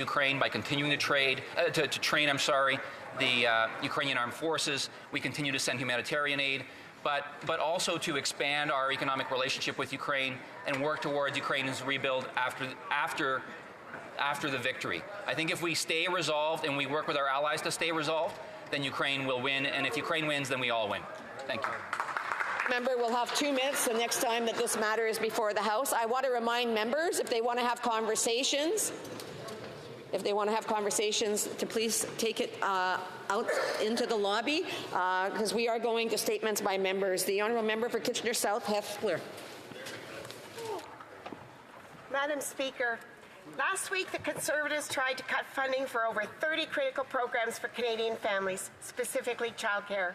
Ukraine by continuing to train, the Ukrainian armed forces. We continue to send humanitarian aid, but also to expand our economic relationship with Ukraine and work towards Ukraine's rebuild after the victory. I think if we stay resolved and we work with our allies to stay resolved, then Ukraine will win, and if Ukraine wins, then we all win. Thank you. Member will have 2 minutes the next time that this matter is before the House. I want to remind members, if they want to have conversations, to please take it out into the lobby, because we are going to statements by members. The Honourable Member for Kitchener South, Heffler. Madam Speaker, last week the Conservatives tried to cut funding for over 30 critical programs for Canadian families, specifically childcare.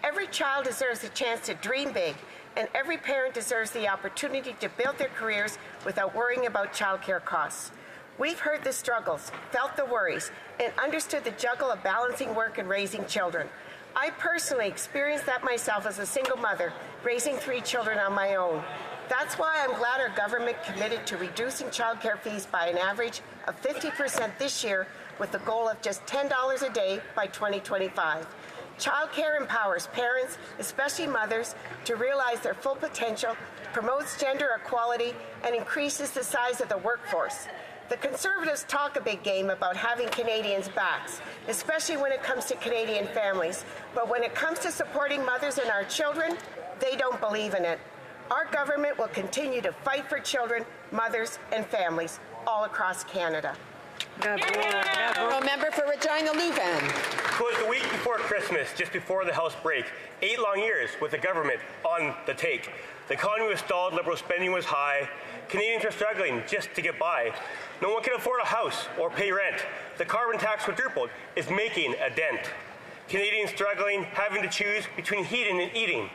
Every child deserves a chance to dream big, and every parent deserves the opportunity to build their careers without worrying about childcare costs. We've heard the struggles, felt the worries, and understood the juggle of balancing work and raising children. I personally experienced that myself as a single mother, raising 3 children on my own. That's why I'm glad our government committed to reducing childcare fees by an average of 50% this year, with the goal of just $10 a day by 2025. Childcare empowers parents, especially mothers, to realize their full potential, promotes gender equality, and increases the size of the workforce. The Conservatives talk a big game about having Canadians' backs, especially when it comes to Canadian families. But when it comes to supporting mothers and our children, they don't believe in it. Our government will continue to fight for children, mothers, and families all across Canada. Member for Regina Leuven. It was the week before Christmas, just before the House break. 8 long years with the government on the take. The economy was stalled, Liberal spending was high. Canadians are struggling just to get by. No one can afford a house or pay rent. The carbon tax quadrupled is making a dent. Canadians struggling, having to choose between heating and eating.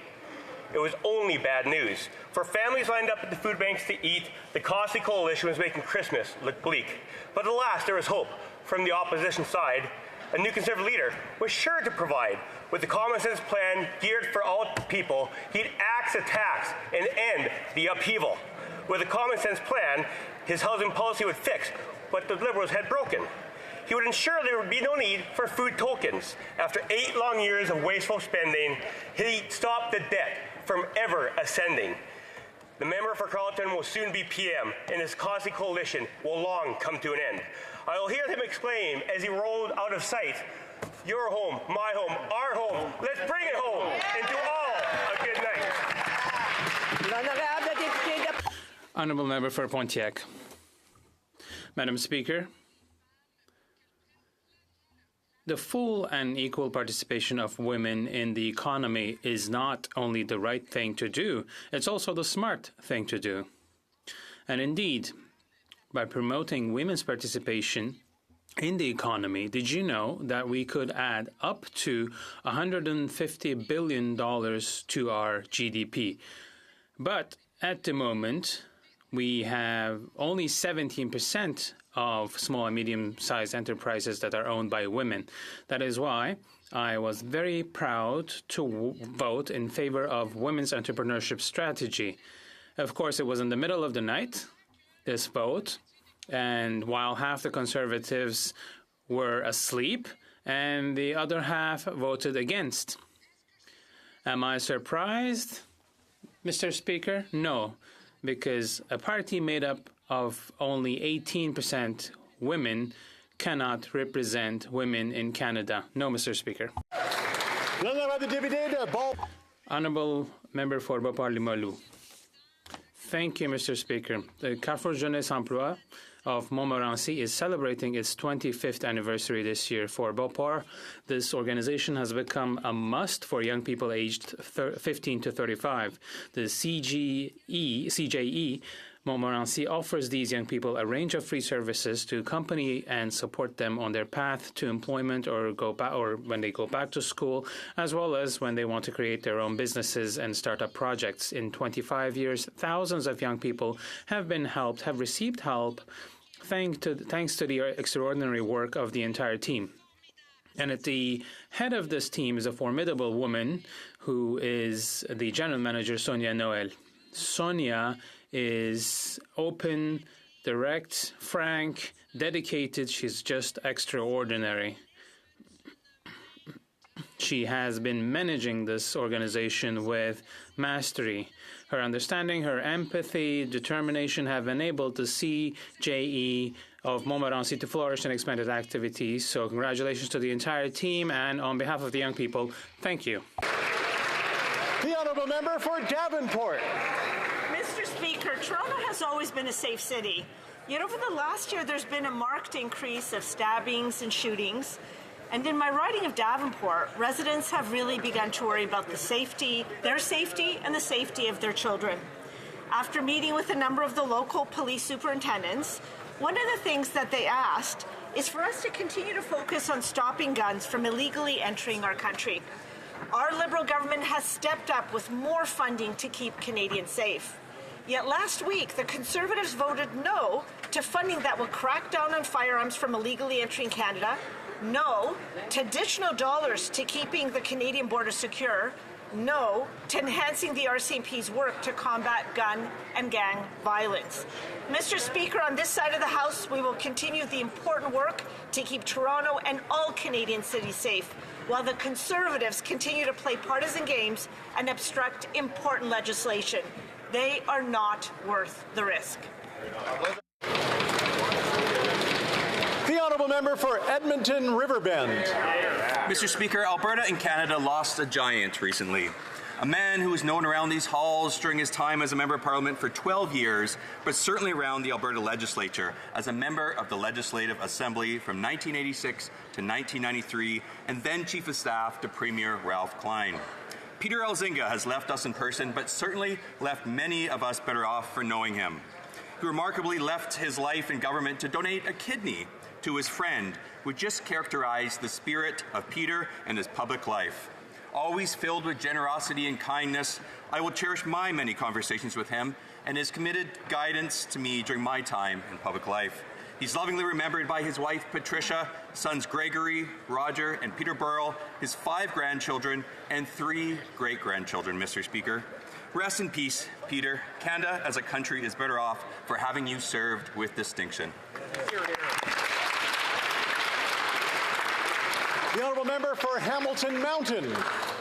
It was only bad news. For families lined up at the food banks to eat, the costly coalition was making Christmas look bleak. But alas, there was hope from the opposition side. A new Conservative leader was sure to provide. With the common sense plan geared for all people, he'd axe a tax and end the upheaval. With a common sense plan, his housing policy would fix what the Liberals had broken. He would ensure there would be no need for food tokens. After 8 long years of wasteful spending, he stopped the debt from ever ascending. The member for Carleton will soon be PM, and his costly coalition will long come to an end. I will hear him exclaim as he rolled out of sight, "Your home, my home, our home. Let's bring it home, and to all a good night." Honourable Member for Pontiac. Madam Speaker, the full and equal participation of women in the economy is not only the right thing to do, it's also the smart thing to do. And indeed, by promoting women's participation in the economy, did you know that we could add up to $150 billion to our GDP? But at the moment, we have only 17% of small and medium-sized enterprises that are owned by women. That is why I was very proud to vote in favor of women's entrepreneurship strategy. Of course, it was in the middle of the night, this vote, and while half the Conservatives were asleep and the other half voted against. Am I surprised, Mr. Speaker? No, because a party made up of only 18% women cannot represent women in Canada. No, Mr. Speaker. Honourable Member for Beauport-Limoilou. Thank you, Mr. Speaker. The Carrefour Jeunesse Emploi of Montmorency is celebrating its 25th anniversary this year. For Beauport, this organization has become a must for young people aged 15 to 35. The CJE Montmorency offers these young people a range of free services to accompany and support them on their path to employment or when they go back to school, as well as when they want to create their own businesses and start up projects. In 25 years, thousands of young people have received help thanks to the extraordinary work of the entire team. And at the head of this team is a formidable woman who is the general manager, Sonia Noel. Sonia is open, direct, frank, dedicated. She's just extraordinary. She has been managing this organization with mastery. Her understanding, her empathy, determination have enabled the CJE of Montmorency to flourish and expand its activities. So congratulations to the entire team, and on behalf of the young people, thank you. The honourable member for Davenport. Mr. Speaker, Toronto has always been a safe city. Yet over the last year, there's been a marked increase of stabbings and shootings. And in my riding of Davenport, residents have really begun to worry about their safety, and the safety of their children. After meeting with a number of the local police superintendents, one of the things that they asked is for us to continue to focus on stopping guns from illegally entering our country. Our Liberal government has stepped up with more funding to keep Canadians safe. Yet last week, the Conservatives voted no to funding that will crack down on firearms from illegally entering Canada, no to additional dollars to keeping the Canadian border secure, no to enhancing the RCMP's work to combat gun and gang violence. Mr. Speaker, on this side of the House, we will continue the important work to keep Toronto and all Canadian cities safe, while the Conservatives continue to play partisan games and obstruct important legislation. They are not worth the risk. The honourable member for Edmonton Riverbend. Mr. Speaker, Alberta and Canada lost a giant recently. A man who was known around these halls during his time as a member of Parliament for 12 years, but certainly around the Alberta legislature as a member of the Legislative Assembly from 1986 to 1993, and then Chief of Staff to Premier Ralph Klein. Peter Elzinga has left us in person, but certainly left many of us better off for knowing him. He remarkably left his life in government to donate a kidney to his friend, which just characterized the spirit of Peter and his public life. Always filled with generosity and kindness, I will cherish my many conversations with him and his committed guidance to me during my time in public life. He's lovingly remembered by his wife, Patricia, sons Gregory, Roger, and Peter Burrell, his 5 grandchildren, and 3 great-grandchildren, Mr. Speaker. Rest in peace, Peter. Canada, as a country, is better off for having you served with distinction. The honourable member for Hamilton Mountain.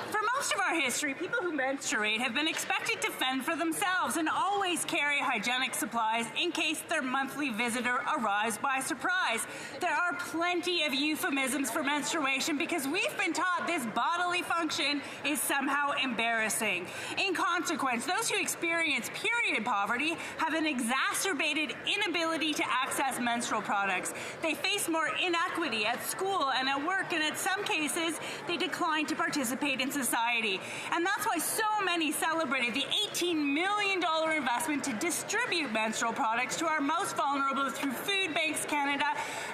For most of our history, people who menstruate have been expected to fend for themselves and always carry hygienic supplies in case their monthly visitor arrives by surprise. There are plenty of euphemisms for menstruation because we've been taught this bodily function is somehow embarrassing. In consequence, those who experience period poverty have an exacerbated inability to access menstrual products. They face more inequity at school and at work, and in some cases, they decline to participate in society. And that's why so many celebrated the $18 million investment to distribute menstrual products to our most vulnerable through Food Banks Canada,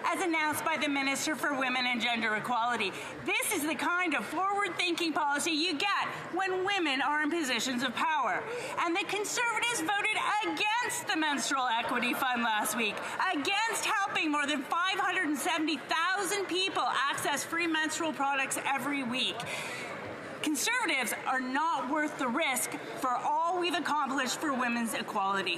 as announced by the Minister for Women and Gender Equality. This is the kind of forward-thinking policy you get when women are in positions of power. And the Conservatives voted against the Menstrual Equity Fund last week, against helping more than 570,000 people access free menstrual products every week. Conservatives are not worth the risk for all we've accomplished for women's equality.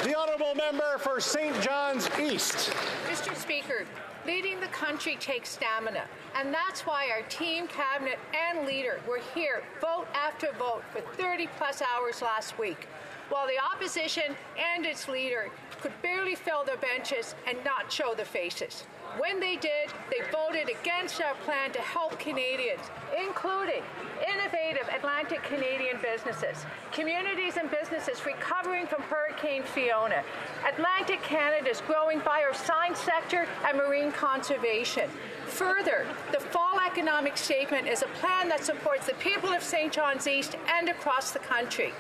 The honourable member for St. John's East. Mr. Speaker, leading the country takes stamina, and that's why our team, cabinet, and leader were here vote after vote for 30-plus hours last week, while the opposition and its leader could barely fill their benches and not show their faces. When they did, they voted against our plan to help Canadians, including innovative Atlantic Canadian businesses, communities and businesses recovering from Hurricane Fiona, Atlantic Canada's growing bioscience sector, and marine conservation. Further, the Fall Economic Statement is a plan that supports the people of St. John's East and across the country.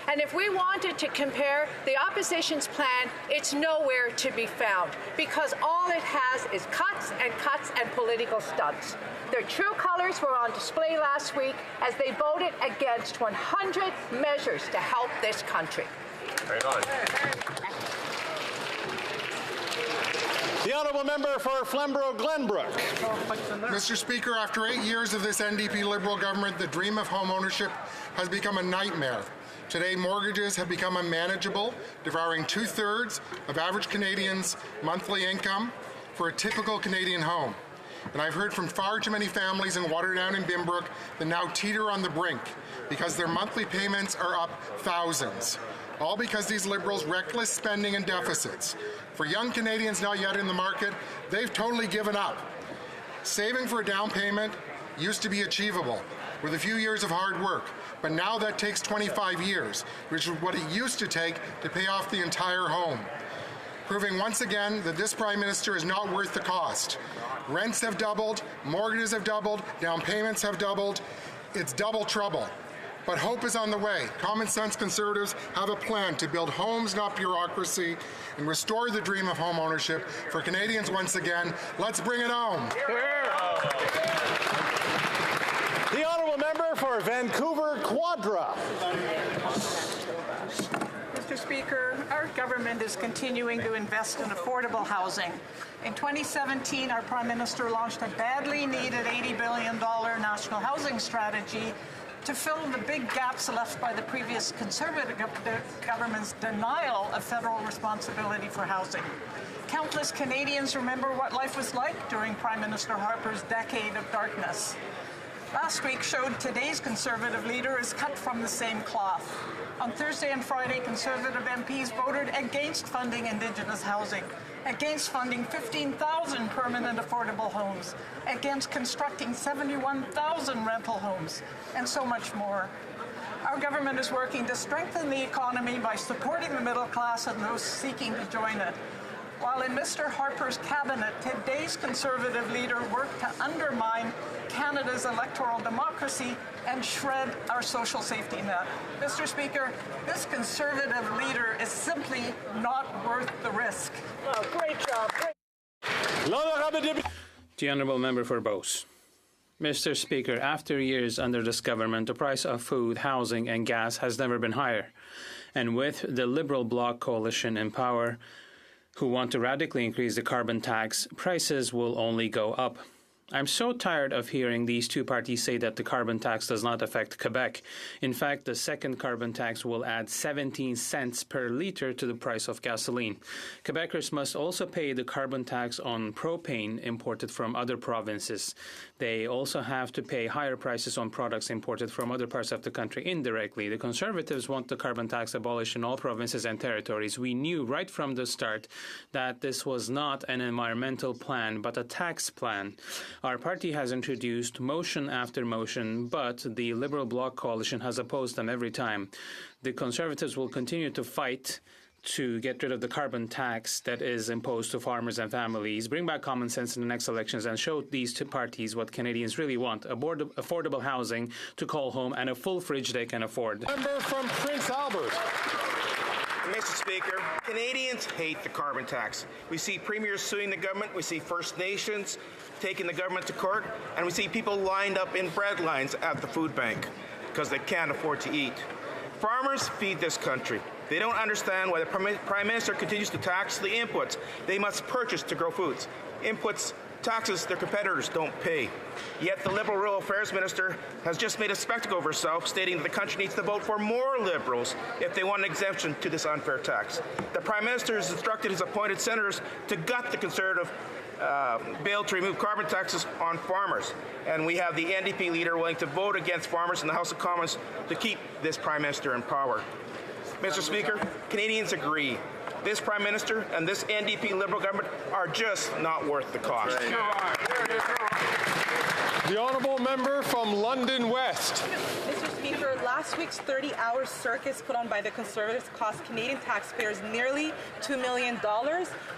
And if we wanted to compare the opposition's plan, it's nowhere to be found, because all it has is cuts and political stunts. Their true colors were on display last week as they voted against 100 measures to help this country. Right on. The honourable member for Flamborough-Glenbrook. Mr. Speaker, after 8 years of this NDP Liberal government, the dream of home ownership has become a nightmare. Today, mortgages have become unmanageable, devouring 2/3 of average Canadians' monthly income for a typical Canadian home. And I've heard from far too many families in Waterdown and Bimbrook that now teeter on the brink because their monthly payments are up thousands. All because these Liberals' reckless spending and deficits. For young Canadians not yet in the market, they've totally given up. Saving for a down payment used to be achievable with a few years of hard work, but now that takes 25 years, which is what it used to take to pay off the entire home. Proving once again that this Prime Minister is not worth the cost. Rents have doubled, mortgages have doubled, down payments have doubled. It's double trouble. But hope is on the way. Common sense Conservatives have a plan to build homes, not bureaucracy, and restore the dream of home ownership for Canadians once again. Let's bring it home. The honourable member for Vancouver Quadra. Mr. Speaker, our government is continuing to invest in affordable housing. In 2017, our Prime Minister launched a badly needed $80 billion national housing strategy to fill the big gaps left by the previous Conservative government's denial of federal responsibility for housing. Countless Canadians remember what life was like during Prime Minister Harper's decade of darkness. Last week showed today's Conservative leader is cut from the same cloth. On Thursday and Friday, Conservative MPs voted against funding Indigenous housing, against funding 15,000 permanent affordable homes, against constructing 71,000 rental homes, and so much more. Our government is working to strengthen the economy by supporting the middle class and those seeking to join it. While in Mr. Harper's cabinet, today's Conservative leader worked to undermine Canada's electoral democracy and shred our social safety net. Mr. Speaker, this Conservative leader is simply not worth the risk. Oh, great job. The honourable member for Beauce. Mr. Speaker, after years under this government, the price of food, housing and gas has never been higher. And with the Liberal Bloc coalition in power, who want to radically increase the carbon tax, prices will only go up. I'm so tired of hearing these two parties say that the carbon tax does not affect Quebec. In fact, the second carbon tax will add 17 cents per litre to the price of gasoline. Quebecers must also pay the carbon tax on propane imported from other provinces. They also have to pay higher prices on products imported from other parts of the country indirectly. The Conservatives want the carbon tax abolished in all provinces and territories. We knew right from the start that this was not an environmental plan, but a tax plan. Our party has introduced motion after motion, but the Liberal Bloc coalition has opposed them every time. The Conservatives will continue to fight to get rid of the carbon tax that is imposed to farmers and families, bring back common sense in the next elections, and show these two parties what Canadians really want: affordable housing to call home and a full fridge they can afford. Member from Prince Albert. Mr. Speaker, Canadians hate the carbon tax. We see premiers suing the government, we see First Nations taking the government to court, and we see people lined up in bread lines at the food bank because they can't afford to eat. Farmers feed this country. They don't understand why the Prime Minister continues to tax the inputs they must purchase to grow foods. Inputs, taxes their competitors don't pay. Yet the Liberal Rural Affairs Minister has just made a spectacle of herself, stating that the country needs to vote for more Liberals if they want an exemption to this unfair tax. The Prime Minister has instructed his appointed senators to gut the Conservative bill to remove carbon taxes on farmers. And we have the NDP leader willing to vote against farmers in the House of Commons to keep this Prime Minister in power. Mr. Speaker, Canadians agree. This Prime Minister and this NDP Liberal government are just not worth the cost. The honourable member from London West. Mr. Speaker, last week's 30-hour circus put on by the Conservatives cost Canadian taxpayers nearly $2 million.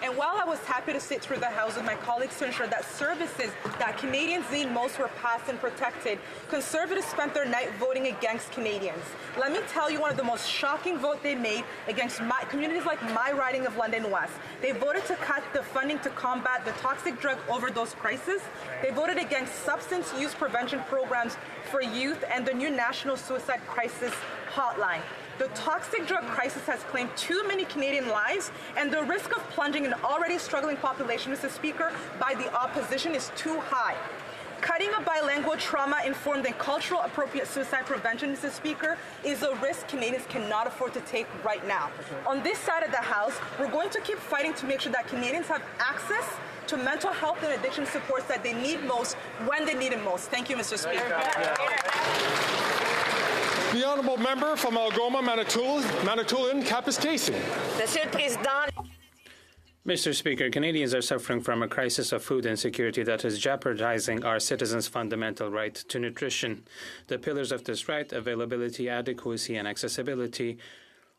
And while I was happy to sit through the House with my colleagues to ensure that services that Canadians need most were passed and protected, Conservatives spent their night voting against Canadians. Let me tell you one of the most shocking votes they made against communities like my riding of London West. They voted to cut the funding to combat the toxic drug overdose crisis. They voted against substance use prevention programs for youth and the new National Suicide Crisis Hotline. The toxic drug crisis has claimed too many Canadian lives, and the risk of plunging an already struggling population, Mr. Speaker, by the opposition is too high. Cutting a bilingual, trauma-informed, and cultural-appropriate suicide prevention, Mr. Speaker, is a risk Canadians cannot afford to take right now. On this side of the House, we're going to keep fighting to make sure that Canadians have access to mental health and addiction supports that they need most when they need it most. Thank you, Mr. Speaker. The honourable member from Algoma, Manitoulin, Kapuskasing. Monsieur le Président. Mr. Speaker, Canadians are suffering from a crisis of food insecurity that is jeopardizing our citizens' fundamental right to nutrition. The pillars of this right, availability, adequacy, and accessibility,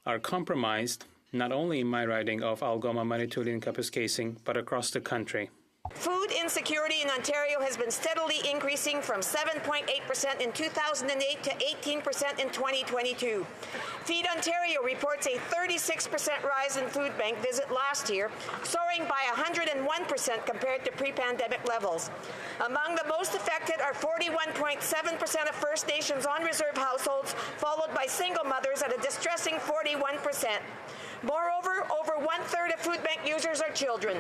are compromised not only in my riding of Algoma, Manitoulin, Kapuskasing, but across the country. Food insecurity in Ontario has been steadily increasing from 7.8% in 2008 to 18% in 2022. Feed Ontario reports a 36% rise in food bank visit last year, soaring by 101% compared to pre-pandemic levels. Among the most affected are 41.7% of First Nations on-reserve households, followed by single mothers at a distressing 41%. Moreover, over one-third of food bank users are children.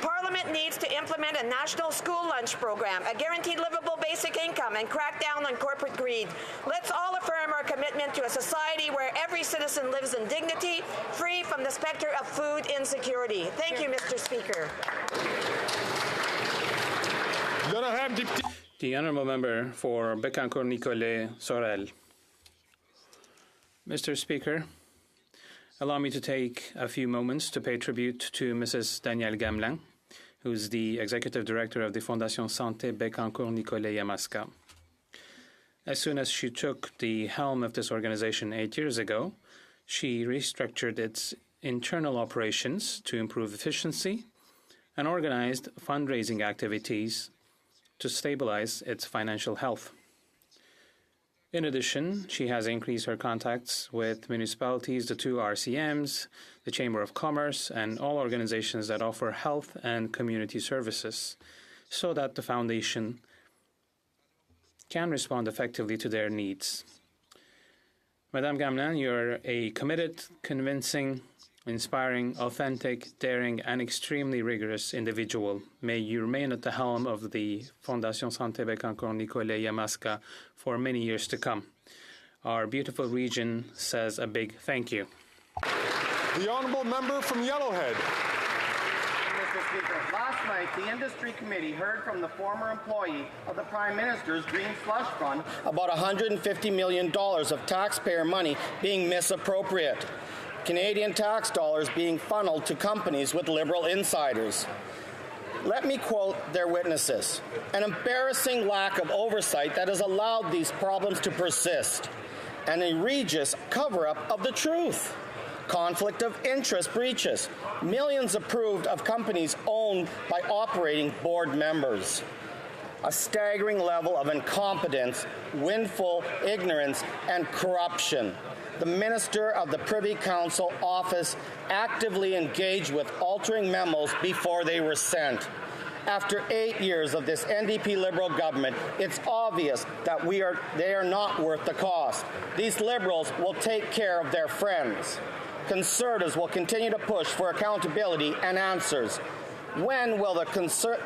Parliament needs to implement a national school lunch program, a guaranteed livable basic income, and crack down on corporate greed. Let's all affirm our commitment to a society where every citizen lives in dignity, free from the specter of food insecurity. Thank you, Mr. Speaker. The honourable member for Bécancour-Nicolet Sorel. Mr. Speaker, allow me to take a few moments to pay tribute to Mrs. Danielle Gamelin, who's the Executive Director of the Fondation Santé Bécancour-Nicolet Yamaska. As soon as she took the helm of this organization 8 years ago, she restructured its internal operations to improve efficiency and organized fundraising activities to stabilize its financial health. In addition, she has increased her contacts with municipalities, the 2 RCMs, the Chamber of Commerce, and all organizations that offer health and community services, so that the foundation can respond effectively to their needs. Madame Gamelin, you're a committed, convincing, inspiring, authentic, daring, and extremely rigorous individual. May you remain at the helm of the Fondation Santé Bécancour-Nicolet Yamaska for many years to come. Our beautiful region says a big thank you. The honourable member from Yellowhead. Mr. Speaker, last night the Industry Committee heard from the former employee of the Prime Minister's Green Slush Fund about $150 million of taxpayer money being misappropriated. Canadian tax dollars being funneled to companies with Liberal insiders. Let me quote their witnesses. An embarrassing lack of oversight that has allowed these problems to persist. An egregious cover-up of the truth. Conflict of interest breaches. Millions approved of companies owned by operating board members. A staggering level of incompetence, willful ignorance, and corruption. The Minister of the Privy Council office actively engaged with altering memos before they were sent. After 8 years of this NDP Liberal government, it's obvious that they are not worth the cost. These Liberals will take care of their friends. Conservatives will continue to push for accountability and answers. When will the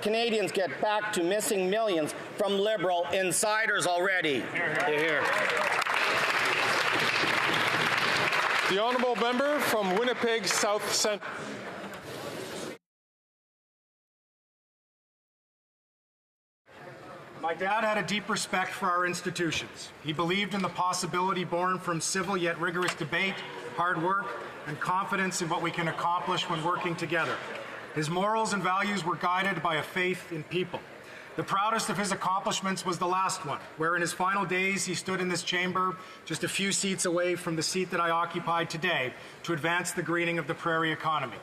Canadians get back to missing millions from Liberal insiders already? Here. The honourable member from Winnipeg South Centre. My dad had a deep respect for our institutions. He believed in the possibility born from civil yet rigorous debate, hard work, and confidence in what we can accomplish when working together. His morals and values were guided by a faith in people. The proudest of his accomplishments was the last one, where in his final days he stood in this chamber just a few seats away from the seat that I occupy today to advance the greening of the prairie economy.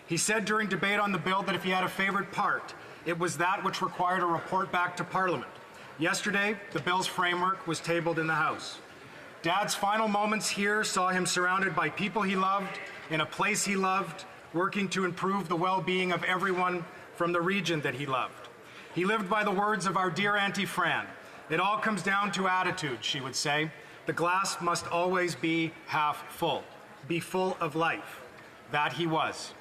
He said during debate on the bill that if he had a favorite part, it was that which required a report back to Parliament. Yesterday, the bill's framework was tabled in the House. Dad's final moments here saw him surrounded by people he loved, in a place he loved, working to improve the well-being of everyone from the region that he loved. He lived by the words of our dear Auntie Fran. It all comes down to attitude, she would say. The glass must always be half full, be full of life. That he was.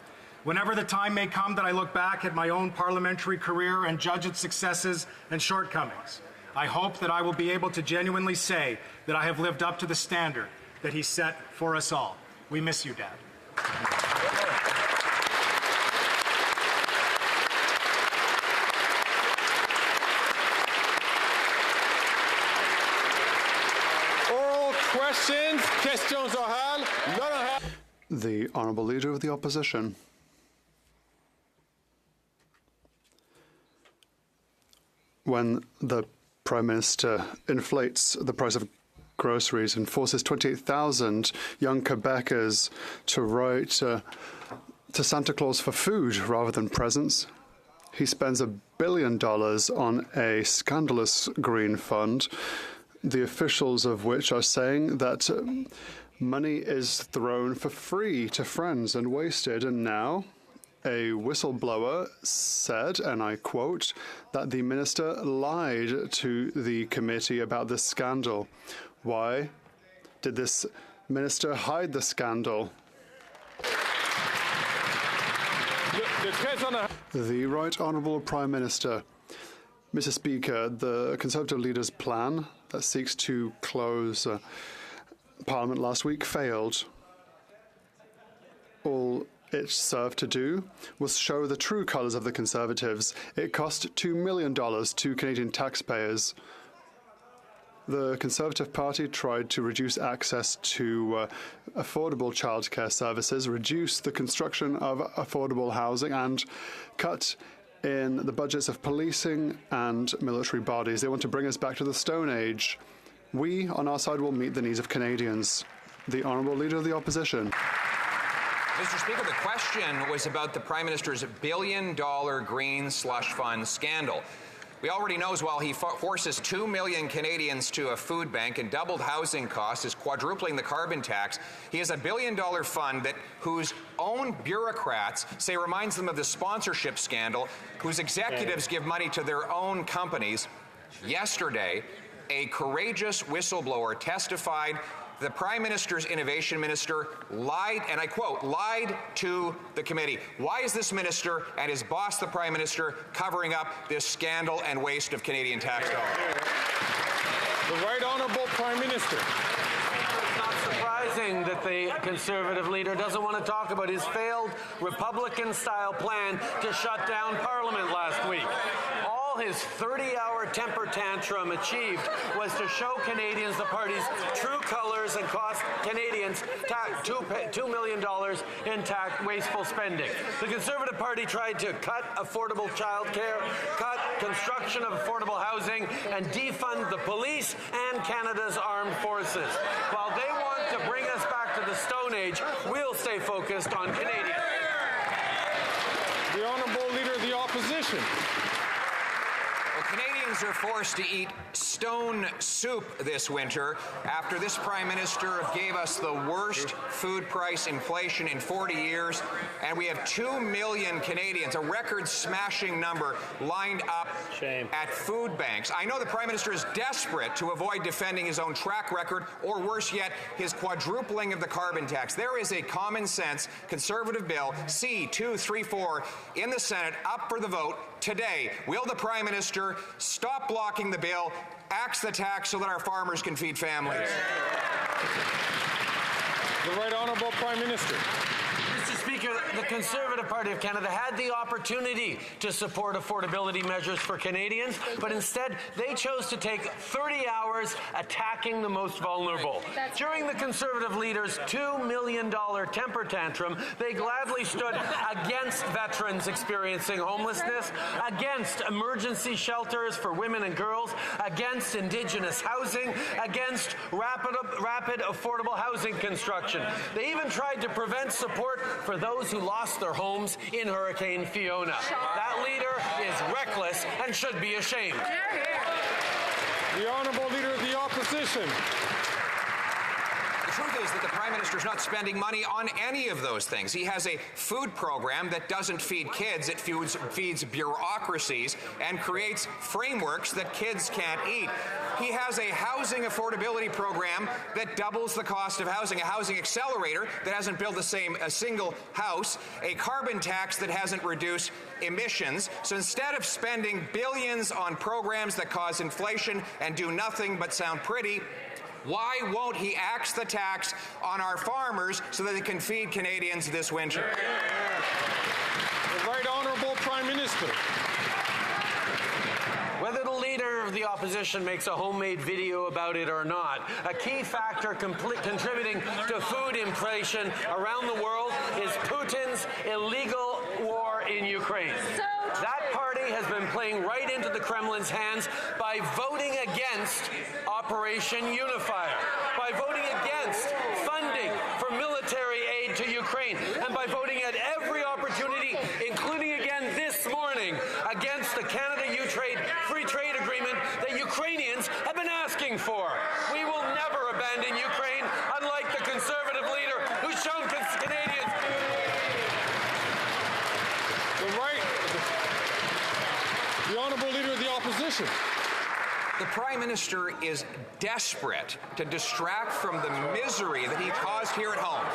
Whenever the time may come that I look back at my own parliamentary career and judge its successes and shortcomings, I hope that I will be able to genuinely say that I have lived up to the standard that he set for us all. We miss you, Dad. Oral questions, questions orales, non-orales. The Honourable Leader of the Opposition. When the Prime Minister inflates the price of groceries and forces 28,000 young Quebecers to write to Santa Claus for food rather than presents, he spends $1 billion on a scandalous green fund, the officials of which are saying that money is thrown for free to friends and wasted, and now a whistleblower said, and I quote, that the minister lied to the committee about this scandal. Why did this minister hide the scandal? The Right Honourable Prime Minister. Mr. Speaker, the Conservative leader's plan that seeks to close Parliament last week failed. All it served to do was show the true colours of the Conservatives. It cost $2 million to Canadian taxpayers. The Conservative Party tried to reduce access to affordable childcare services, reduce the construction of affordable housing, and cut in the budgets of policing and military bodies. They want to bring us back to the Stone Age. We, on our side, will meet the needs of Canadians. The Honourable Leader of the Opposition. Mr. Speaker, the question was about the Prime Minister's $1 billion green slush fund scandal. We already know while he forces 2 million Canadians to a food bank and doubled housing costs, is quadrupling the carbon tax, he has $1 billion fund that whose own bureaucrats say reminds them of the sponsorship scandal, whose executives give money to their own companies. Yesterday, a courageous whistleblower testified the Prime Minister's Innovation Minister lied, and I quote, lied to the committee. Why is this minister and his boss, the Prime Minister, covering up this scandal and waste of Canadian tax dollars? The Right Honourable Prime Minister. It's not surprising that the Conservative leader doesn't want to talk about his failed Republican-style plan to shut down Parliament last week. His 30-hour temper tantrum achieved was to show Canadians the party's true colours and cost Canadians $2 million in wasteful spending. The Conservative Party tried to cut affordable childcare, cut construction of affordable housing, and defund the police and Canada's armed forces. While they want to bring us back to the Stone Age, we'll stay focused on Canadians. The Honourable Leader of the Opposition. Canadians are forced to eat stone soup this winter after this Prime Minister gave us the worst food price inflation in 40 years, and we have 2 million Canadians, a record-smashing number, lined up at food banks. I know the Prime Minister is desperate to avoid defending his own track record, or worse yet, his quadrupling of the carbon tax. There is a common-sense Conservative bill, C-234, in the Senate, up for the vote today. Will the Prime Minister stop blocking the bill, axe the tax so that our farmers can feed families? The Right Honourable Prime Minister. Mr. Speaker, the Conservative Party of Canada had the opportunity to support affordability measures for Canadians, but instead they chose to take 30 hours attacking the most vulnerable. During the Conservative leader's $2 million temper tantrum, they gladly stood against veterans experiencing homelessness, against emergency shelters for women and girls, against Indigenous housing, against rapid affordable housing construction. They even tried to prevent support for those who lost their homes in Hurricane Fiona. That leader is reckless and should be ashamed. The Honourable Leader of the Opposition. truth is that the Prime Minister's not spending money on any of those things. He has a food program that doesn't feed kids, it feeds bureaucracies and creates frameworks that kids can't eat. He has a housing affordability program that doubles the cost of housing, a housing accelerator that hasn't built a single house, a carbon tax that hasn't reduced emissions. So instead of spending billions on programs that cause inflation and do nothing but sound pretty, why won't he axe the tax on our farmers so that they can feed Canadians this winter? The Right Honourable Prime Minister. Whether the leader of the opposition makes a homemade video about it or not, a key factor contributing to food inflation around the world is Putin's illegal war in Ukraine. That party has been playing right into the Kremlin's hands by voting against Operation Unifier, by voting against funding for military aid to Ukraine, and by voting at every opportunity, including again this morning, against the Canada-U-Trade free trade agreement that Ukrainians have been asking for. We will never abandon Ukraine, unlike the Conservative leader who's shown Canadians. The Honourable Leader of the Opposition. The Prime Minister is desperate to distract from the misery that he caused here at home.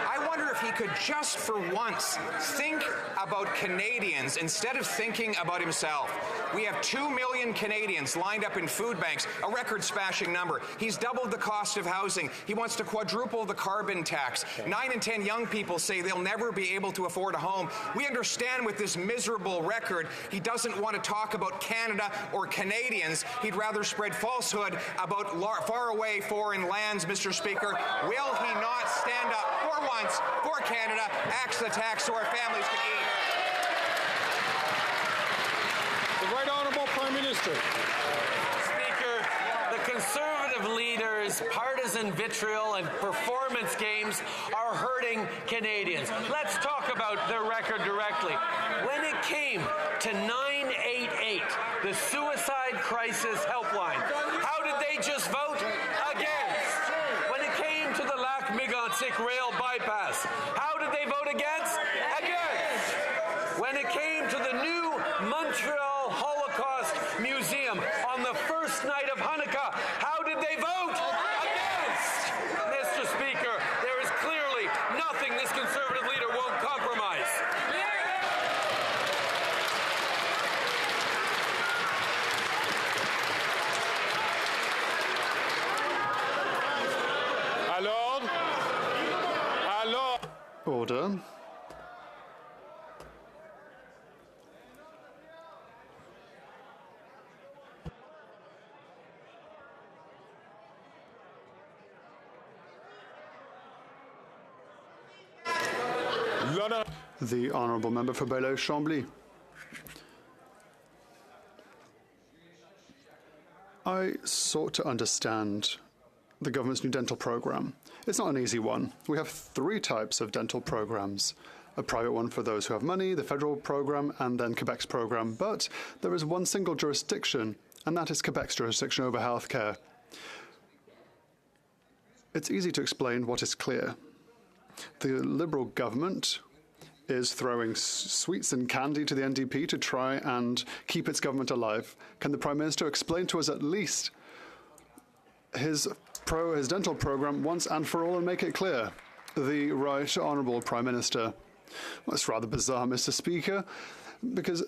I wonder if he could just for once think about Canadians instead of thinking about himself. We have 2 million Canadians lined up in food banks, a record-smashing number. He's doubled the cost of housing. He wants to quadruple the carbon tax. 9 in 10 young people say they'll never be able to afford a home. We understand with this miserable record, he doesn't want to talk about Canada or Canadians. He'd rather spread falsehood about faraway foreign lands, Mr. Speaker. Will he not stand up for once for Canada, axe the tax so our families can eat? The Right Honourable Prime Minister. Speaker, the Conservative leaders' partisan vitriol and performance games are hurting Canadians. Let's talk about their record directly. When it came to 988, the suicide crisis helpline, how did they just vote? Against. When it came to the Lac-Mégantic rail bypass, how did they vote against? Against. When it came to the new Montreal Holocaust Museum on the first night of Hanukkah, how did they vote? Against. Mr. Speaker, there is clearly nothing this Conservative leader won't compromise. Order. The Honourable Member for Belleuil-Chambly. I sought to understand the government's new dental program. It's not an easy one. We have 3 types of dental programs. A private one for those who have money, the federal program, and then Quebec's program. But there is one single jurisdiction, and that is Quebec's jurisdiction over healthcare. It's easy to explain what is clear. The Liberal government is throwing sweets and candy to the NDP to try and keep its government alive. Can the Prime Minister explain to us at least his dental program once and for all and make it clear? The Right Honourable Prime Minister. Well, it's rather bizarre, Mr. Speaker, because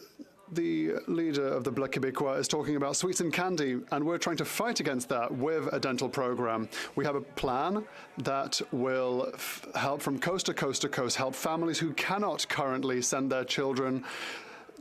the leader of the Bloc Québécois is talking about sweets and candy, and we're trying to fight against that with a dental program. We have a plan that will help from coast to coast to coast, help families who cannot currently send their children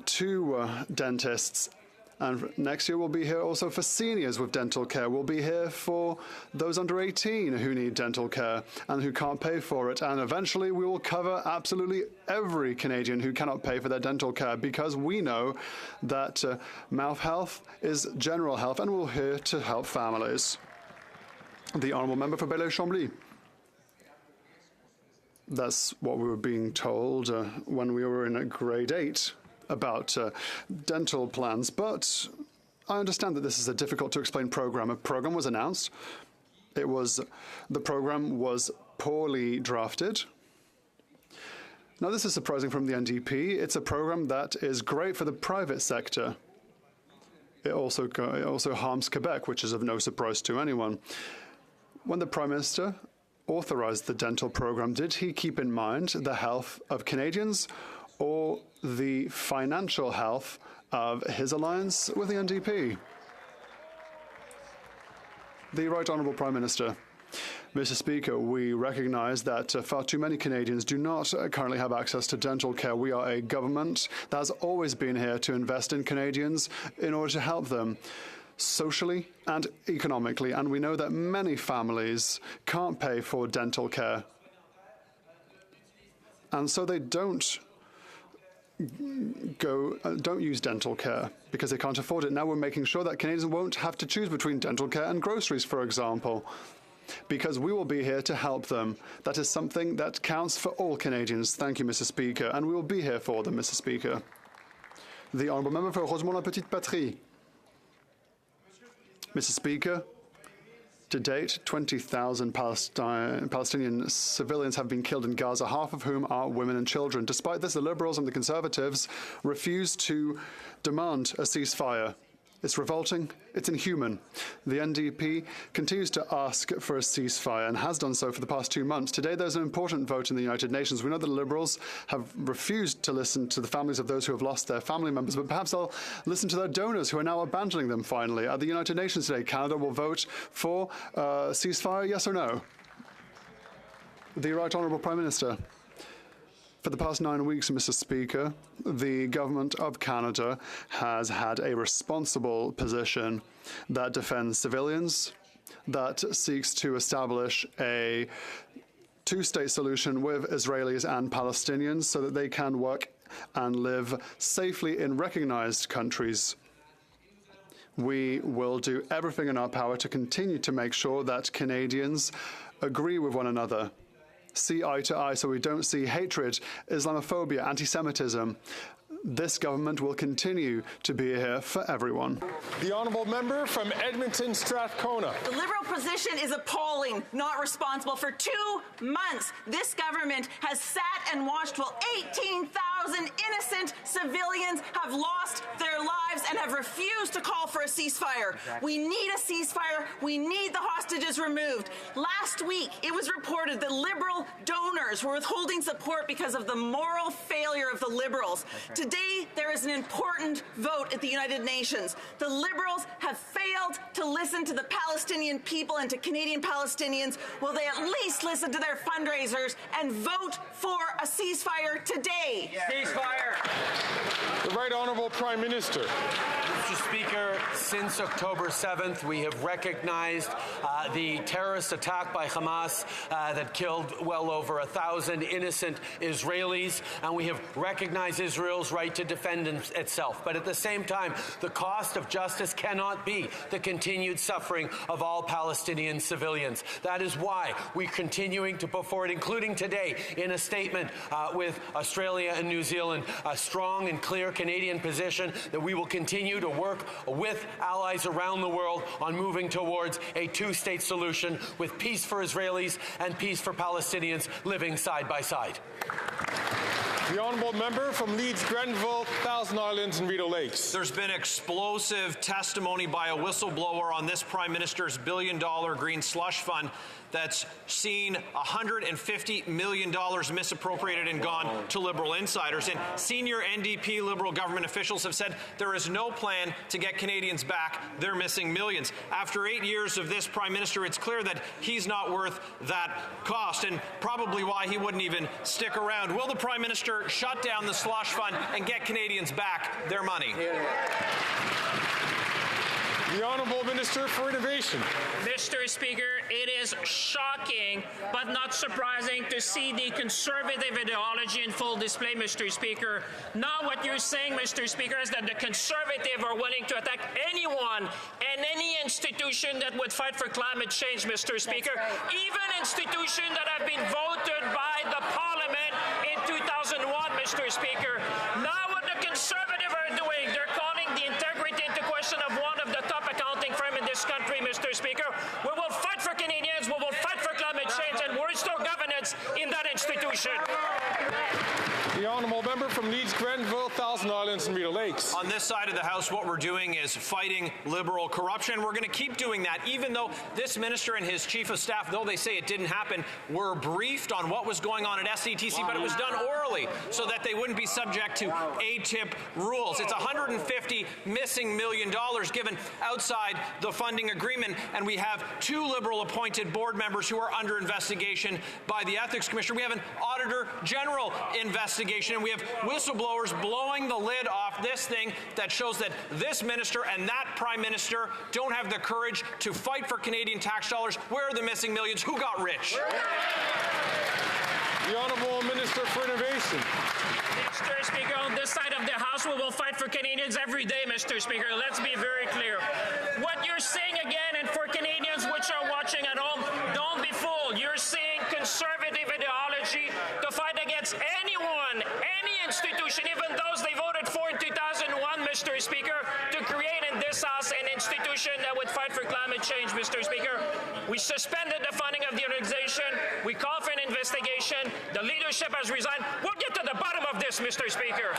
to dentists. And next year we'll be here also for seniors with dental care. We'll be here for those under 18 who need dental care and who can't pay for it. And eventually we will cover absolutely every Canadian who cannot pay for their dental care, because we know that mouth health is general health, and we're here to help families. The Honourable Member for Belleuil-Chambly. That's what we were being told when we were in grade 8. About dental plans, but I understand that this is a difficult to explain program. A program was announced. the program was poorly drafted. Now, this is surprising from the NDP. It's a program that is great for the private sector. It also harms Quebec, which is of no surprise to anyone. When the Prime Minister authorized the dental program, did he keep in mind the health of Canadians or the financial health of his alliance with the NDP? The Right Honourable Prime Minister. Mr. Speaker, we recognise that far too many Canadians do not currently have access to dental care. We are a government that has always been here to invest in Canadians in order to help them socially and economically, and we know that many families can't pay for dental care, and so they don't use dental care because they can't afford it. Now we're making sure that Canadians won't have to choose between dental care and groceries, for example, because we will be here to help them. That is something that counts for all Canadians. Thank you, Mr. Speaker, and we will be here for them, Mr. Speaker. The Honourable Member for Rosemont-la-Petite-Patrie. Mr. Speaker, to date, 20,000 Palestinian civilians have been killed in Gaza, half of whom are women and children. Despite this, the Liberals and the Conservatives refuse to demand a ceasefire. It's revolting. It's inhuman. The NDP continues to ask for a ceasefire and has done so for the past 2 months. Today, there's an important vote in the United Nations. We know that the Liberals have refused to listen to the families of those who have lost their family members, but perhaps they'll listen to their donors who are now abandoning them finally. At the United Nations today, Canada will vote for a ceasefire, yes or no? The Right Honourable Prime Minister. For the past 9 weeks, Mr. Speaker, the Government of Canada has had a responsible position that defends civilians, that seeks to establish a two-state solution with Israelis and Palestinians so that they can work and live safely in recognized countries. We will do everything in our power to continue to make sure that Canadians agree with one another, see eye to eye so we don't see hatred, Islamophobia, anti-Semitism. This government will continue to be here for everyone. The Honourable Member from Edmonton Strathcona. The Liberal position is appalling, not responsible. For 2 months, this government has sat and watched while 18,000 innocent civilians have lost their lives and have refused to call for a ceasefire. We need a ceasefire. We need the hostages removed. Last week, it was reported that Liberal donors were withholding support because of the moral failure of the Liberals. Today, there is an important vote at the United Nations. The Liberals have failed to listen to the Palestinian people and to Canadian Palestinians. Will they at least listen to their fundraisers and vote for a ceasefire today? Yeah. Ceasefire. The Right Honourable Prime Minister. Mr. Speaker, since October 7th, we have recognized the terrorist attack by Hamas that killed well over 1,000 innocent Israelis, and we have recognized Israel's right to defend itself. But at the same time, the cost of justice cannot be the continued suffering of all Palestinian civilians. That is why we're continuing to put forward, including today, in a statement with Australia and New Zealand, a strong and clear Canadian position that we will continue to work with allies around the world on moving towards a two-state solution with peace for Israelis and peace for Palestinians living side by side. The Honourable Member from Leeds, Grenville, Thousand Islands and Rideau Lakes. There's been explosive testimony by a whistleblower on this Prime Minister's $1 billion green slush fund that's seen $150 million misappropriated and gone to Liberal insiders. And senior NDP Liberal government officials have said there is no plan to get Canadians back. They're missing millions. After 8 years of this Prime Minister, it's clear that he's not worth that cost, and probably why he wouldn't even stick around. Will the Prime Minister shut down the slush fund and get Canadians back their money? The Honourable Minister for Innovation. Mr. Speaker, it is shocking but not surprising to see the conservative ideology in full display, Mr. Speaker. Now what you're saying, Mr. Speaker, is that the conservative are willing to attack anyone and any institution that would fight for climate change, Mr. Speaker, even institutions that have been voted by the Parliament in 2001, Mr. Speaker. Now what the conservative are doing, they're calling the integrity into question of one of the top accounting firm in this country, Mr. Speaker. We will fight for Canadians. on this side of the House, what we're doing is fighting Liberal corruption. We're going to keep doing that, even though this minister and his chief of staff, though they say it didn't happen, were briefed on what was going on at SCTC, but it was done orally so that they wouldn't be subject to ATIP rules. It's $150 missing million given outside the funding agreement, and we have 2 Liberal-appointed board members who are under investigation by the Ethics Commissioner. We have an Auditor General investigation, and we have whistleblowers blowing the lid off this thing that shows that this minister and that Prime Minister don't have the courage to fight for Canadian tax dollars. Where are the missing millions? Who got rich? The Honourable Minister for Innovation. Mr. Speaker, on this side of the House, we will fight for Canadians every day, Mr. Speaker. Let's be very clear. What you're saying again, and for Canadians which are watching at home, don't be fooled. You're seeing conservative ideology to fight against anyone, any institution, even those they voted for in 2001, Mr. Speaker, to create in this House an institution that would fight for climate change, Mr. Speaker. We suspended the funding of the organization. We called for an investigation. The leadership has resigned. We'll get to the bottom of this, Mr. Speaker.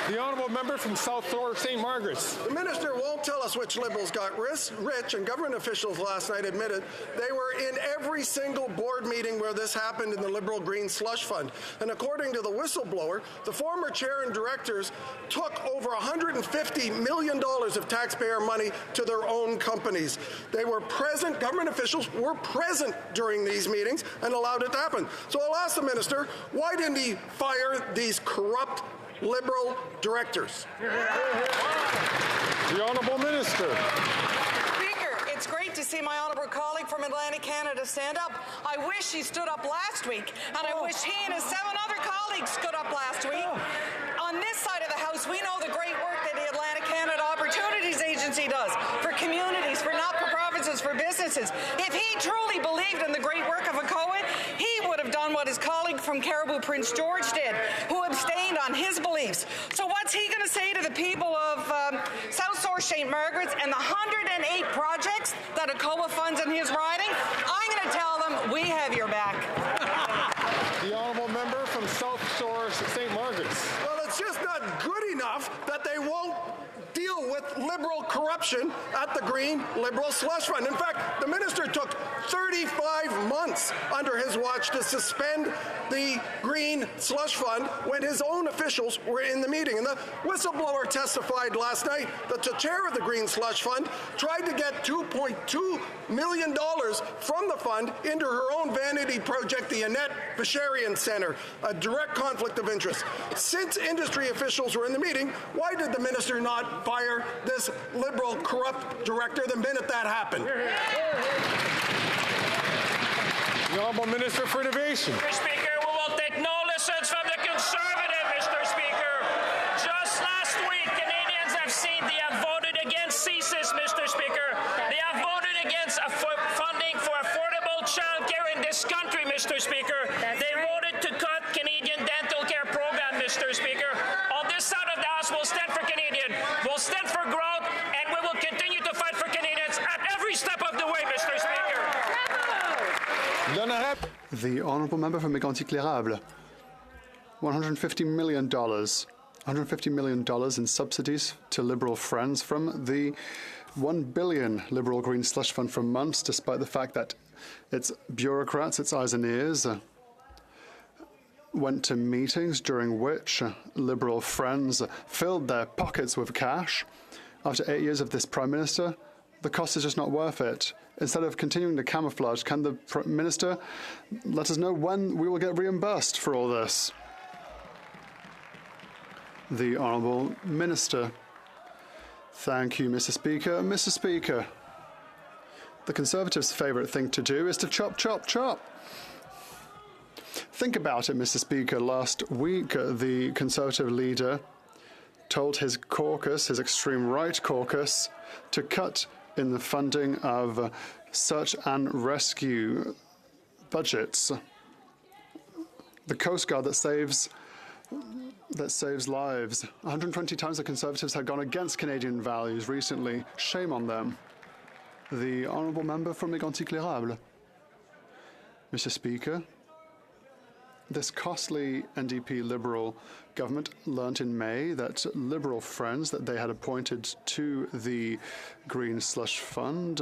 The Honourable Member from South Shore, St. Margaret's. The minister won't tell us which Liberals got rich, and government officials last night admitted they were in every single board meeting where this happened in the Liberal Green Slush Fund. And according to the whistleblower, the former chair and directors took over $150 million of taxpayer money to their own companies. They were present, government officials were present during these meetings and allowed it to happen. So I'll ask the minister, why didn't he fire these corrupt Liberal directors? The Honourable Minister. Speaker, it's great to see my honourable colleague from Atlantic Canada stand up. I wish he stood up last week, and I wish he and his 7 other colleagues stood up last week. On this side of the House, we know the great work that the Atlantic Canada Opportunities Agency does for communities, for not-for-profits, for businesses. If he truly believed in the great work of HoC, he would have done what his colleague from Caribou Prince George did, who abstained on his beliefs. So what's he going to say to the people of South Shore St. Margaret's and the 108 projects that HoC funds in his riding? I'm going to tell them, we have your back. The Honourable Member from South Shore St. Margaret's. Well, it's just not good enough that they won't deal with Liberal corruption at the Green Liberal Slush Fund. In fact, the minister took 35 months under his watch to suspend the Green Slush Fund when his own officials were in the meeting. And the whistleblower testified last night that the chair of the Green Slush Fund tried to get $2.2 million from the fund into her own vanity project, the Annette Basharian Centre, a direct conflict of interest. Since industry officials were in the meeting, why did the minister not fire this Liberal corrupt director the minute that happened? The Honourable Minister for Innovation. Mr. Speaker, we will take no lessons from the Conservative, Mr. Speaker. Just last week, Canadians have seen they have voted against CSIS, Mr. Speaker. They have voted against funding for affordable child care in this country, Mr. Speaker. They voted to cut Canadian dental care program, Mr. Speaker. On this side of the House, we'll stand for Canadian. We'll stand for growth, and we will continue to fight for Canadians at every step of the way, Mr. Speaker. The Honourable Member from Mégantic-L'Érable. $150 million. $150 million in subsidies to Liberal friends from the $1 billion Liberal Green Slush Fund for months, despite the fact that its bureaucrats, its eyes and ears, went to meetings during which Liberal friends filled their pockets with cash. After 8 years of this Prime Minister, the cost is just not worth it. Instead of continuing to camouflage, can the Minister let us know when we will get reimbursed for all this? The Honourable Minister. Thank you, Mr. Speaker. Mr. Speaker, the Conservatives' favourite thing to do is to chop, chop, chop. Think about it, Mr. Speaker. Last week, the Conservative leader told his caucus, his extreme right caucus, to cut in the funding of search and rescue budgets. The Coast Guard that saves lives. 120 times the Conservatives had gone against Canadian values recently. Shame on them. The Honourable Member from Mégantic-L'Érable. Mr. Speaker, This costly NDP Liberal government learnt in May that Liberal friends that they had appointed to the Green Slush Fund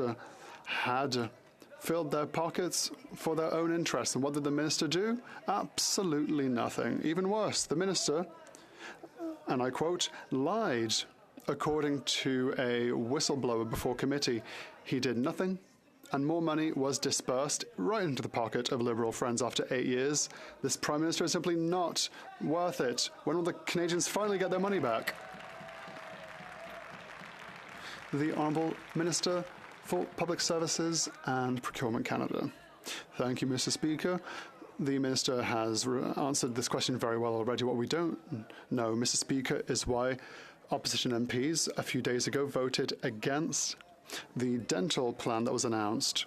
had filled their pockets for their own interests. And what did the minister do? Absolutely nothing. Even worse, the minister, and I quote, lied according to a whistleblower before committee. He did nothing, and more money was dispersed right into the pocket of Liberal friends after 8 years. This Prime Minister is simply not worth it. When will the Canadians finally get their money back? The Honourable Minister for Public Services and Procurement Canada. Thank you, Mr. Speaker. The Minister has answered this question very well already. What we don't know, Mr. Speaker, is why opposition MPs a few days ago voted against the dental plan that was announced.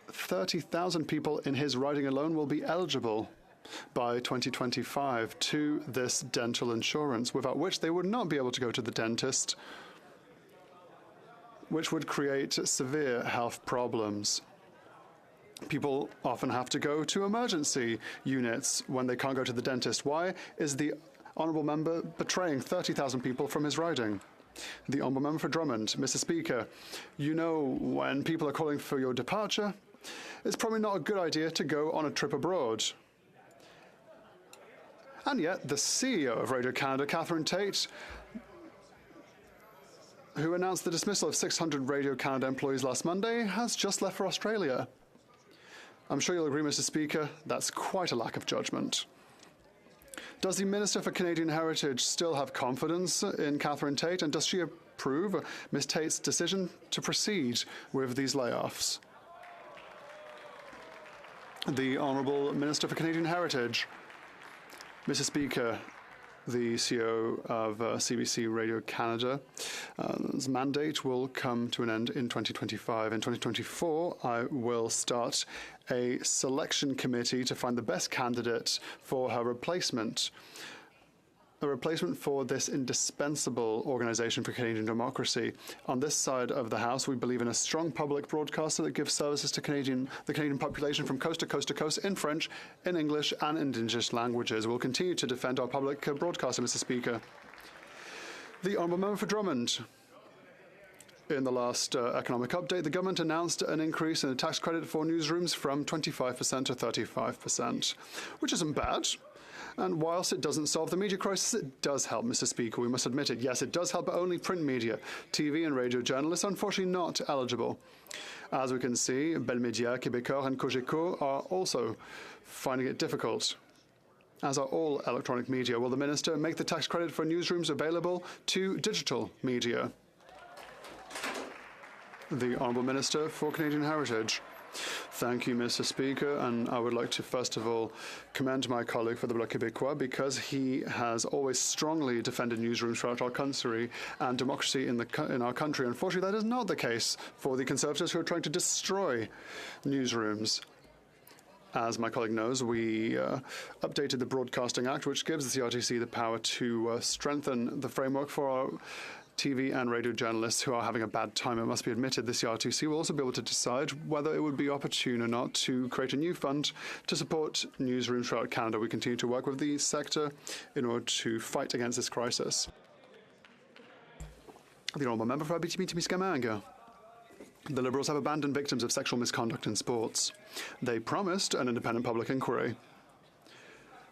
30,000 people in his riding alone will be eligible by 2025 to this dental insurance, without which they would not be able to go to the dentist, which would create severe health problems. People often have to go to emergency units when they can't go to the dentist. Why is the Honourable Member betraying 30,000 people from his riding? The Honourable Member for Drummond. Mr. Speaker, you know when people are calling for your departure, it's probably not a good idea to go on a trip abroad. And yet, the CEO of Radio Canada, Catherine Tate, who announced the dismissal of 600 Radio Canada employees last Monday, has just left for Australia. I'm sure you'll agree, Mr. Speaker, that's quite a lack of judgment. Does the Minister for Canadian Heritage still have confidence in Catherine Tate, and does she approve Ms. Tate's decision to proceed with these layoffs? The Honourable Minister for Canadian Heritage. Mr. Speaker, the CEO of CBC Radio Canada's mandate will come to an end in 2025. In 2024, I will start a selection committee to find the best candidate for her replacement. A replacement for this indispensable organisation for Canadian democracy. On this side of the House, we believe in a strong public broadcaster that gives services to the Canadian population from coast to coast to coast in French, in English and Indigenous languages. We'll continue to defend our public broadcaster, Mr. Speaker. The Honourable Member for Drummond. In the last economic update, the government announced an increase in the tax credit for newsrooms from 25% to 35%, which isn't bad. And whilst it doesn't solve the media crisis, it does help, Mr. Speaker. We must admit it. Yes, it does help, but only print media. TV and radio journalists are unfortunately not eligible. As we can see, Bell Media, Québécois and Cogeco are also finding it difficult, as are all electronic media. Will the Minister make the tax credit for newsrooms available to digital media? The Honourable Minister for Canadian Heritage. Thank you, Mr. Speaker, and I would like to first of all commend my colleague for the Bloc Québécois because he has always strongly defended newsrooms throughout our country and democracy in our country. Unfortunately, that is not the case for the Conservatives who are trying to destroy newsrooms. As my colleague knows, we updated the Broadcasting Act, which gives the CRTC the power to strengthen the framework for our TV and radio journalists who are having a bad time. It must be admitted the CRTC will also be able to decide whether it would be opportune or not to create a new fund to support newsrooms throughout Canada. We continue to work with the sector in order to fight against this crisis. The Honourable Member for Abitibi-Témiscamingue. The Liberals have abandoned victims of sexual misconduct in sports. They promised an independent public inquiry.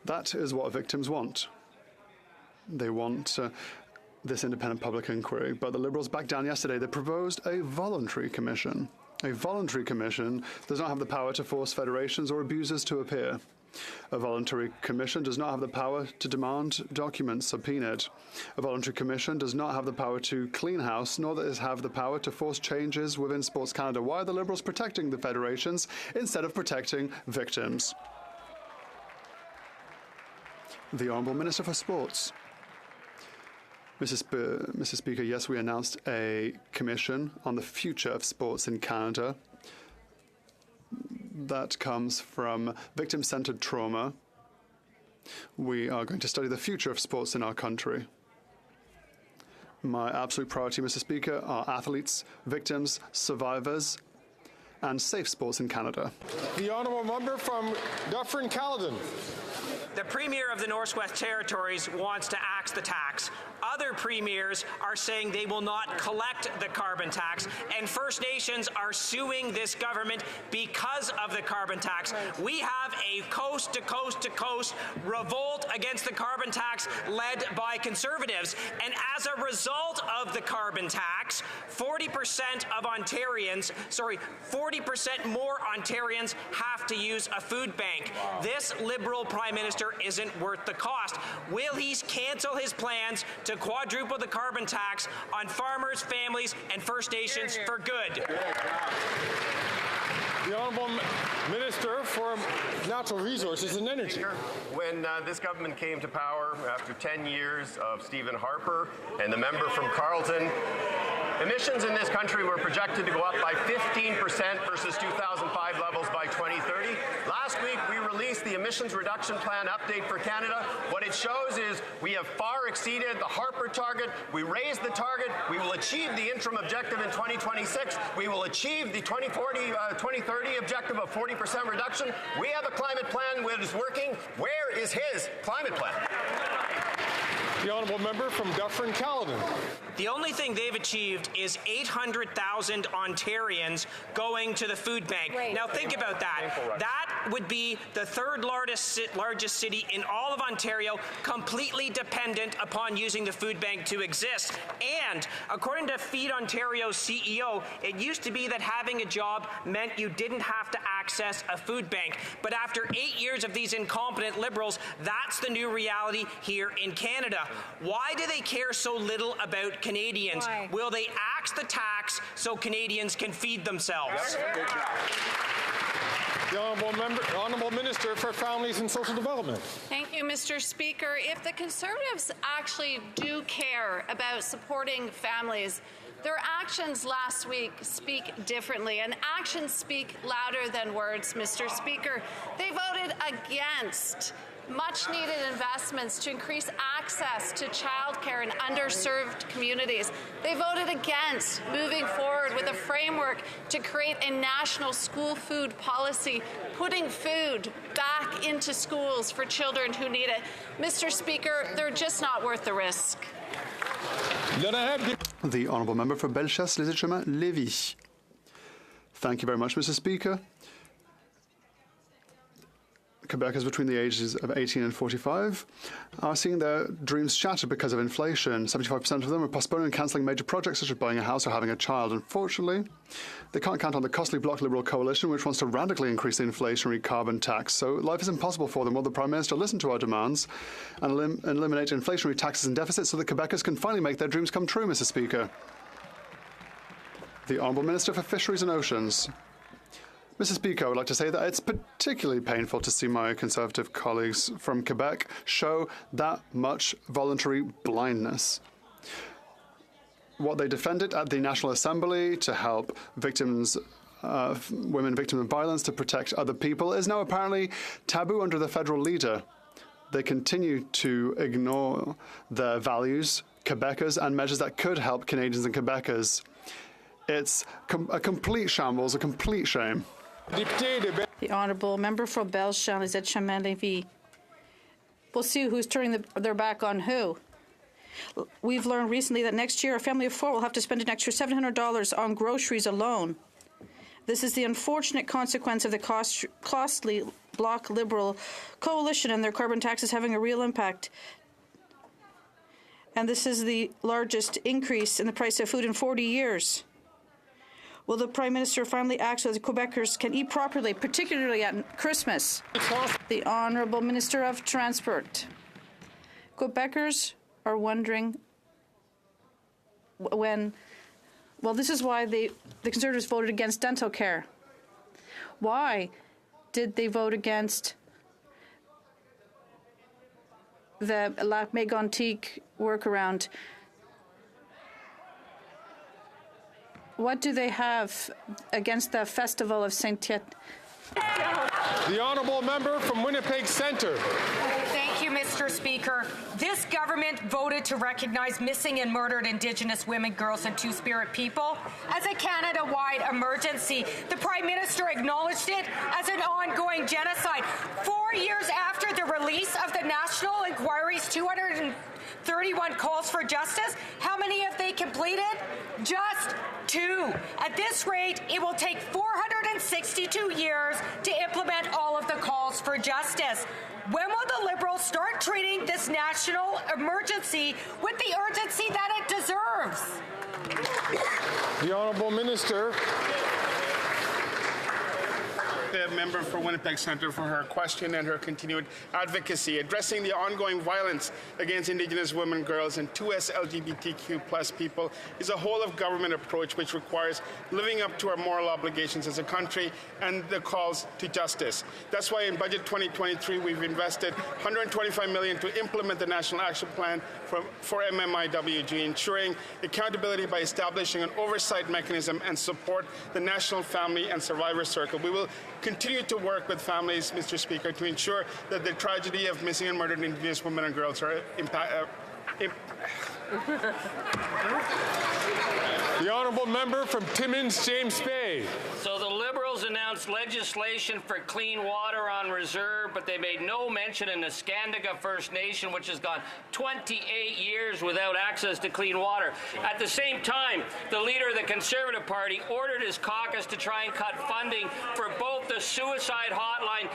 That is what victims want. They want this independent public inquiry, but the Liberals backed down yesterday. They proposed a voluntary commission. A voluntary commission does not have the power to force federations or abusers to appear. A voluntary commission does not have the power to demand documents subpoenaed. A voluntary commission does not have the power to clean house, nor does it have the power to force changes within Sports Canada. Why are the Liberals protecting the federations instead of protecting victims? The Honourable Minister for Sports. Mr. Speaker, yes, we announced a commission on the future of sports in Canada that comes from victim-centred trauma. We are going to study the future of sports in our country. My absolute priority, Mr. Speaker, are athletes, victims, survivors, and safe sports in Canada. The honourable member from Dufferin-Caledon. The Premier of the Northwest Territories wants to axe the tax. Other premiers are saying they will not collect the carbon tax, and First Nations are suing this government because of the carbon tax. We have a coast-to-coast-to-coast revolt against the carbon tax led by Conservatives, and as a result of the carbon tax, 40% more Ontarians have to use a food bank. Wow. This Liberal Prime Minister isn't worth the cost. Will he cancel his plans to quadruple the carbon tax on farmers, families, and First Nations for good? The Honourable Minister for Natural Resources and Energy. When this government came to power after 10 years of Stephen Harper and the member from Carleton, emissions in this country were projected to go up by 15% versus 2005 levels by 2030. Last week, we released the Emissions Reduction Plan update for Canada. What it shows is we have far exceeded the Harper target. We raised the target. We will achieve the interim objective in 2026. We will achieve the 2030 objective of 40% reduction. We have a climate plan that is working. Where is his climate plan? The honourable member from Dufferin-Caledon. The only thing they've achieved is 800,000 Ontarians going to the food bank. Right. Now think about that. That would be the third largest city in all of Ontario, completely dependent upon using the food bank to exist. And according to Feed Ontario's CEO, it used to be that having a job meant you didn't have to access a food bank. But after 8 years of these incompetent Liberals, that's the new reality here in Canada. Why do they care so little about Canadians? Why? Will they axe the tax so Canadians can feed themselves? The Honourable Minister for Families and Social Development. Thank you, Mr. Speaker. If the Conservatives actually do care about supporting families, their actions last week speak differently, and actions speak louder than words, Mr. Speaker. They voted against much-needed investments to increase access to childcare in underserved communities. They voted against moving forward with a framework to create a national school food policy, putting food back into schools for children who need it. Mr. Speaker, they're just not worth the risk. The honourable member for Bellechasse-les-Échemins-Lévis. Thank you very much, Mr. Speaker. Quebecers between the ages of 18 and 45 are seeing their dreams shattered because of inflation. 75% of them are postponing and cancelling major projects such as buying a house or having a child. Unfortunately, they can't count on the costly Bloc Liberal coalition, which wants to radically increase the inflationary carbon tax. So life is impossible for them. Will the Prime Minister listen to our demands and eliminate inflationary taxes and deficits so that Quebecers can finally make their dreams come true, Mr. Speaker? The Honourable Minister for Fisheries and Oceans. Mr. Speaker, I would like to say that it's particularly painful to see my Conservative colleagues from Quebec show that much voluntary blindness. What they defended at the National Assembly to help victims, women victims of violence, to protect other people, is now apparently taboo under the federal leader. They continue to ignore their values, Quebecers, and measures that could help Canadians and Quebecers. It's a complete shambles, a complete shame. The honourable member for Bellechasse-les-Échemins-Lévis. We'll see who's turning their back on who. We've learned recently that next year a family of 4 will have to spend an extra $700 on groceries alone. This is the unfortunate consequence of the costly Bloc Liberal coalition and their carbon taxes having a real impact. And this is the largest increase in the price of food in 40 years. Will the Prime Minister finally act so that Quebecers can eat properly, particularly at Christmas? The Honourable Minister of Transport. Quebecers are wondering when, well, this is why the Conservatives voted against dental care. Why did they vote against the Lac Mégantic workaround? What do they have against the Festival of Saint-Tiet? The honourable member from Winnipeg Centre. Thank Thank you, Mr. Speaker. This government voted to recognize missing and murdered Indigenous women, girls, and Two-Spirit people as a Canada-wide emergency. The Prime Minister acknowledged it as an ongoing genocide. 4 years after the release of the National Inquiry's 231 calls for justice, how many have they completed? Just 2. At this rate, it will take 462 years to implement all of the calls for justice. When will the Liberals start treating this national emergency with the urgency that it deserves? The Honourable Minister. The member for Winnipeg Centre for her question and her continued advocacy. Addressing the ongoing violence against Indigenous women, girls, and 2S LGBTQ+ people is a whole-of-government approach which requires living up to our moral obligations as a country and the calls to justice. That's why in Budget 2023 we've invested $125 million to implement the National Action Plan for MMIWG, ensuring accountability by establishing an oversight mechanism and support the National Family and Survivor Circle. We will continue to work with families, Mr. Speaker, to ensure that the tragedy of missing and murdered Indigenous women and girls are The Honourable Member from Timmins, James Bay. So the Liberals announced legislation for clean water on reserve, but they made no mention of Neskantaga First Nation, which has gone 28 years without access to clean water. At the same time, the leader of the Conservative Party ordered his caucus to try and cut funding for both the suicide hotline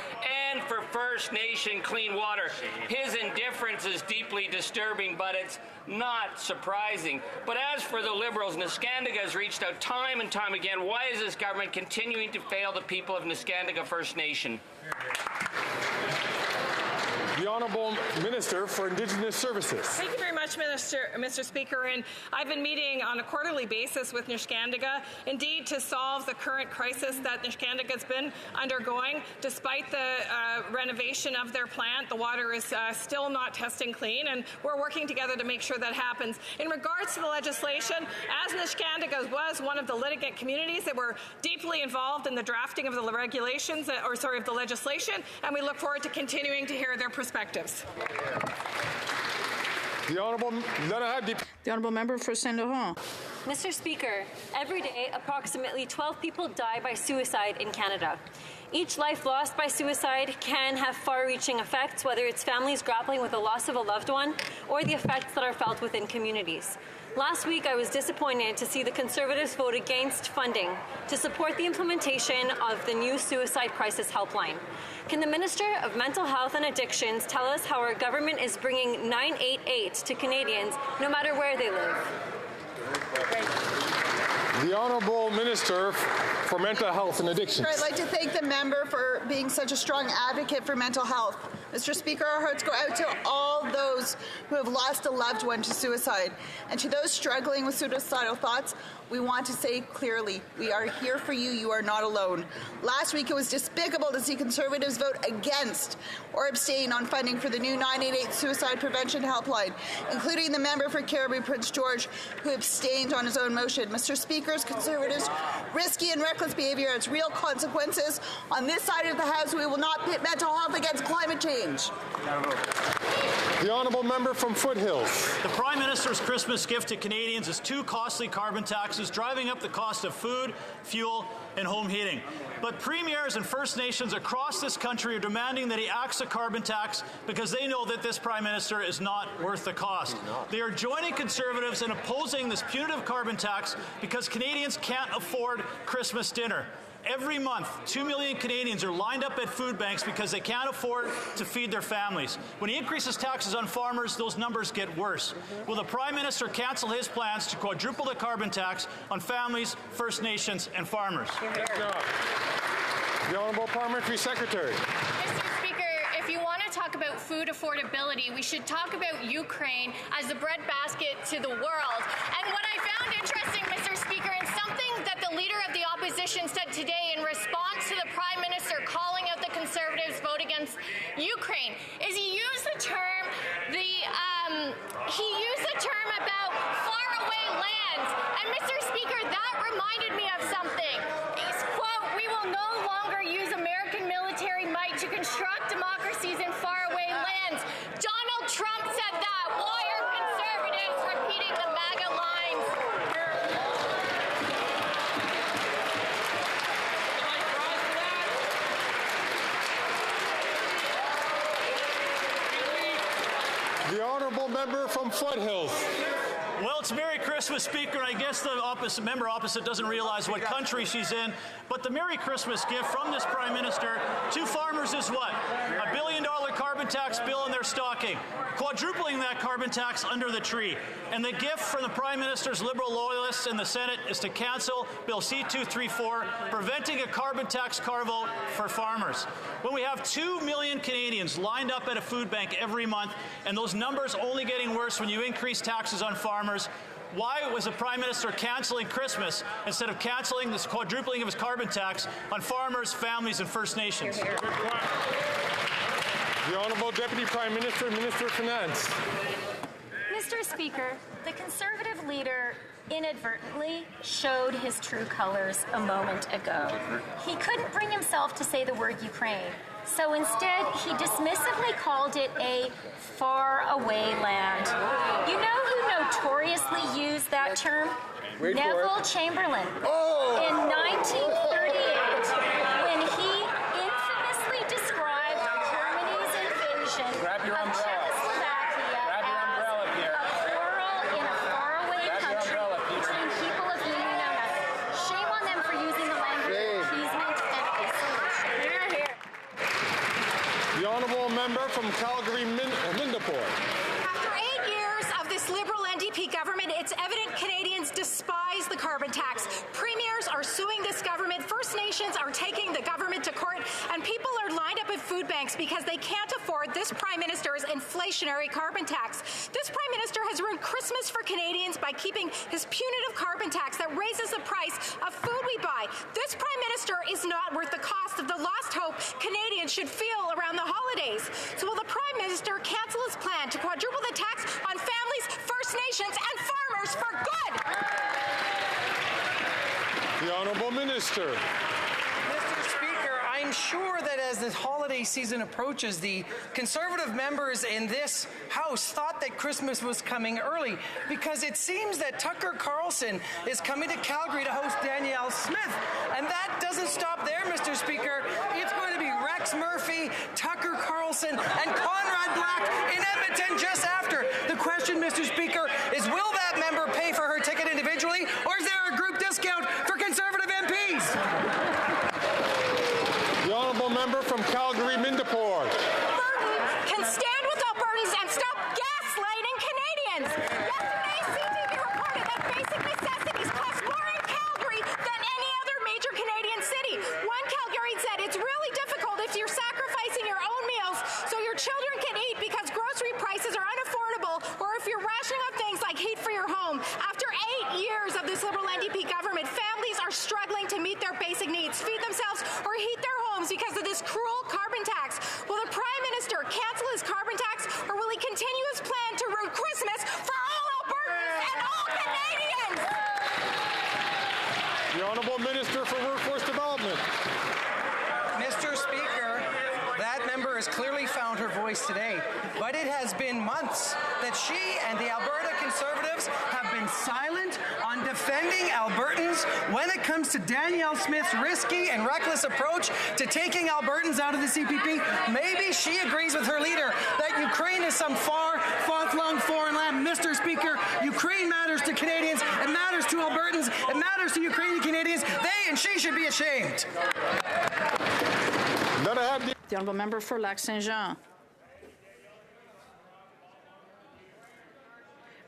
and for First Nation clean water. His indifference is deeply disturbing, but it's not surprising. But as for the Liberals, Neskantaga has reached out time and time again. Why is this government continuing to fail the people of Neskantaga First Nation? The Honourable Minister for Indigenous Services. Thank you very much, Mr. Speaker. And I've been meeting on a quarterly basis with Neskantaga, indeed, to solve the current crisis that Neskantaga has been undergoing. Despite the renovation of their plant, the water is still not testing clean, and we're working together to make sure that happens. In regards to the legislation, as Neskantaga was one of the litigant communities that were deeply involved in the drafting of the regulations, of the legislation, and we look forward to continuing to hear their perspectives. The Honourable Member for Saint Laurent. Mr. Speaker, every day approximately 12 people die by suicide in Canada. Each life lost by suicide can have far-reaching effects, whether it's families grappling with the loss of a loved one or the effects that are felt within communities. Last week, I was disappointed to see the Conservatives vote against funding to support the implementation of the new suicide crisis helpline. Can the Minister of Mental Health and Addictions tell us how our government is bringing 988 to Canadians no matter where they live? The Honourable Minister for Mental Health and Addictions. I'd like to thank the member for being such a strong advocate for mental health. Mr. Speaker, our hearts go out to all those who have lost a loved one to suicide. And to those struggling with suicidal thoughts, we want to say clearly, we are here for you. You are not alone. Last week, it was despicable to see Conservatives vote against or abstain on funding for the new 988 suicide prevention helpline, including the member for Caribou Prince George, who abstained on his own motion. Mr. Speaker, Conservatives' risky and reckless behavior has real consequences. On this side of the House, we will not pit mental health against climate change. The Honourable Member from Foothills. The Prime Minister's Christmas gift to Canadians is 2 costly carbon taxes, driving up the cost of food, fuel, and home heating. But premiers and First Nations across this country are demanding that he axe a carbon tax because they know that this Prime Minister is not worth the cost. They are joining Conservatives in opposing this punitive carbon tax because Canadians can't afford Christmas dinner. Every month, 2 million Canadians are lined up at food banks because they can't afford to feed their families. When he increases taxes on farmers, those numbers get worse. Will the Prime Minister cancel his plans to quadruple the carbon tax on families, First Nations, and farmers? The Honourable Parliamentary Secretary. Mr. Speaker, if you want to talk about food affordability, we should talk about Ukraine as the breadbasket to the world. And what I found interesting, Mr. Speaker, and something that the Leader of the Opposition said today in response to the Prime Minister calling out the Conservatives' vote against Ukraine, is he used the term about faraway lands. And Mr. Speaker, that reminded me of something. It's, quote, "We will no longer use American military might to construct democracies in faraway lands." Donald Trump said that. Why are conservatives repeating the MAGA lines? The honourable member from Foothills. Well, it's Merry Christmas, Speaker. I guess the member opposite doesn't realize what country she's in. But the Merry Christmas gift from this Prime Minister to farmers is what? $1 billion carbon tax bill in their stocking. Quadrupling that carbon tax under the tree. And the gift from the Prime Minister's Liberal loyalists in the Senate is to cancel Bill C-234, preventing a carbon tax carve-out for farmers. When we have 2 million Canadians lined up at a food bank every month, and those numbers only getting worse when you increase taxes on farmers, why was the Prime Minister cancelling Christmas instead of cancelling this quadrupling of his carbon tax on farmers, families, and First Nations? The Honourable Deputy Prime Minister, Minister of Finance. Mr. Speaker, the Conservative leader inadvertently showed his true colors a moment ago. He couldn't bring himself to say the word Ukraine, so instead he dismissively called it a faraway land. You know who notoriously used that term? Neville Chamberlain. In 1938, when he infamously described Germany's invasion of Czechoslovakia as a quarrel in a faraway country between people of whom we know nothing. Shame on them for using the language of appeasement and isolation. Hear, hear. The honourable member from Calgary, Mindapore. After 8 years of this Liberal NDP government, it's evident Canadians despise the carbon tax. Premiers are suing this government, First Nations are taking the government to court, and people are lined up at food banks because they can't afford this Prime Minister's inflationary carbon tax. This Prime Minister has ruined Christmas for Canadians by keeping his punitive carbon tax that raises the price of food we buy. This Prime Minister is not worth the cost of the lost hope Canadians should feel around the holidays. So will the Prime Minister cancel his plan to quadruple the tax on families, First Nations, and farmers for good? The Honourable Minister. Mr. Speaker, I'm sure that as the holiday season approaches, the Conservative members in this House thought that Christmas was coming early, because it seems that Tucker Carlson is coming to Calgary to host Danielle Smith. And that doesn't stop there, Mr. Speaker. It's going to be Rex Murphy, Tucker Carlson, and Conrad Black in Edmonton just after. The question, Mr. Speaker, is will that member pay for her ticket individually, or is there a group discount for Conservative MPs? The honourable member from Calgary, Mindapore. Burton can stand with Albertans and stop gaslighting Canadians. Yesterday, CTV reported that basic necessities cost more in Calgary than any other major Canadian city. One Calgarian said it's really difficult if you're sacrificing your own meals so your children can eat because grocery prices are unaffordable, or if you're rationing up things like heat for your home. After 8 years of this Liberal NDP government, families are struggling to meet their basic needs, feed themselves, or heat their homes because of this cruel carbon tax. Will the Prime Minister cancel his carbon tax, or will he continue his plan to ruin Christmas for all Albertans and all Canadians? The Honourable Minister for Workforce Development. Mr. Speaker, that member has clearly found her voice today, but it has been months that she and the Alberta Conservatives have been silent on defending Albertans when it comes to Danielle Smith's risky and reckless approach to taking Albertans out of the CPP. Maybe she agrees with her leader that Ukraine is some far-flung foreign land. Mr. Speaker, Ukraine matters to Canadians, it matters to Albertans, it matters to Ukrainian Canadians. They and she should be ashamed. The honourable member for Lac-Saint-Jean.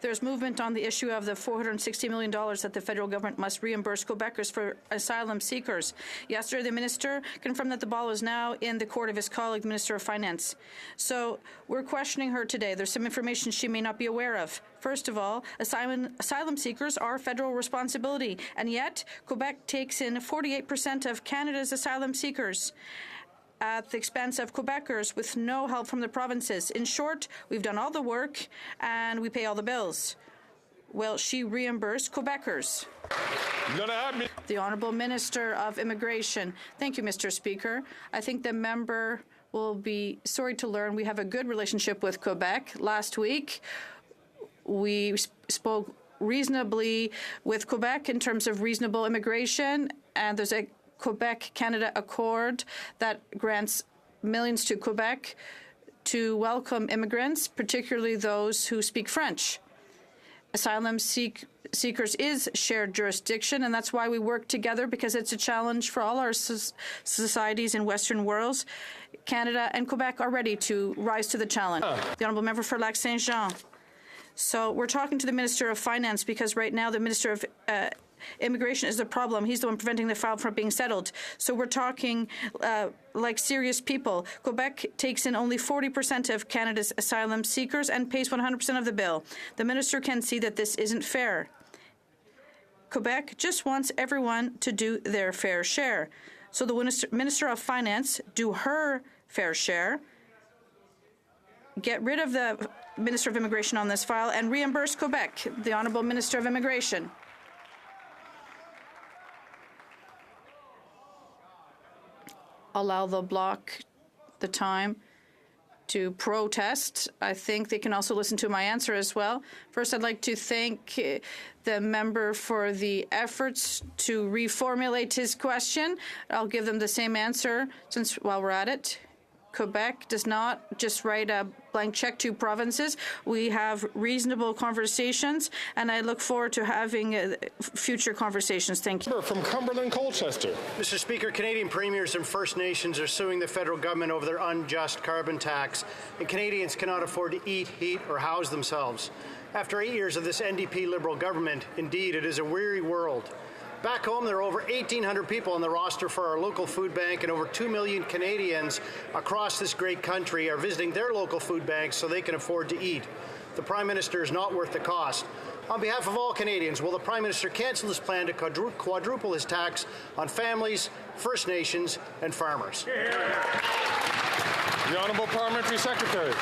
There's movement on the issue of the $460 million that the federal government must reimburse Quebecers for asylum seekers. Yesterday, the minister confirmed that the ball is now in the court of his colleague, Minister of Finance. So we're questioning her today. There's some information she may not be aware of. First of all, asylum seekers are federal responsibility, and yet Quebec takes in 48% of Canada's asylum seekers at the expense of Quebecers with no help from the provinces. In short, we've done all the work and we pay all the bills. will she reimburse Quebecers? None of me. The Honourable Minister of Immigration. Thank you, Mr. Speaker. I think the member will be sorry to learn we have a good relationship with Quebec. Last week, we spoke reasonably with Quebec in terms of reasonable immigration, and there's a Quebec-Canada Accord that grants millions to Quebec to welcome immigrants, particularly those who speak French. Asylum seekers is shared jurisdiction, and that's why we work together, because it's a challenge for all our societies in Western worlds. Canada and Quebec are ready to rise to the challenge. The Honourable Member for Lac-Saint-Jean. So we're talking to the Minister of Finance, because right now the Minister of Immigration is the problem. He's the one preventing the file from being settled. So we're talking like serious people. Quebec takes in only 40% of Canada's asylum seekers and pays 100% of the bill. The minister can see that this isn't fair. Quebec just wants everyone to do their fair share. So the Minister of Finance do her fair share, get rid of the Minister of Immigration on this file, and reimburse Quebec. The Honourable Minister of Immigration. Allow the Bloc the time to protest. I think they can also listen to my answer as well. First, I'd like to thank the member for the efforts to reformulate his question. I'll give them the same answer since while we're at it. Quebec does not just write a blank check to provinces. We have reasonable conversations, and I look forward to having future conversations. Thank you. From Cumberland, Colchester. Mr. Speaker, Canadian premiers and First Nations are suing the federal government over their unjust carbon tax, and Canadians cannot afford to eat, heat, or house themselves. After 8 years of this NDP Liberal government, indeed, it is a weary world. Back home, there are over 1,800 people on the roster for our local food bank, and over 2 million Canadians across this great country are visiting their local food banks so they can afford to eat. The Prime Minister is not worth the cost. On behalf of all Canadians, will the Prime Minister cancel his plan to quadruple his tax on families, First Nations, and farmers? The Honourable Parliamentary Secretary.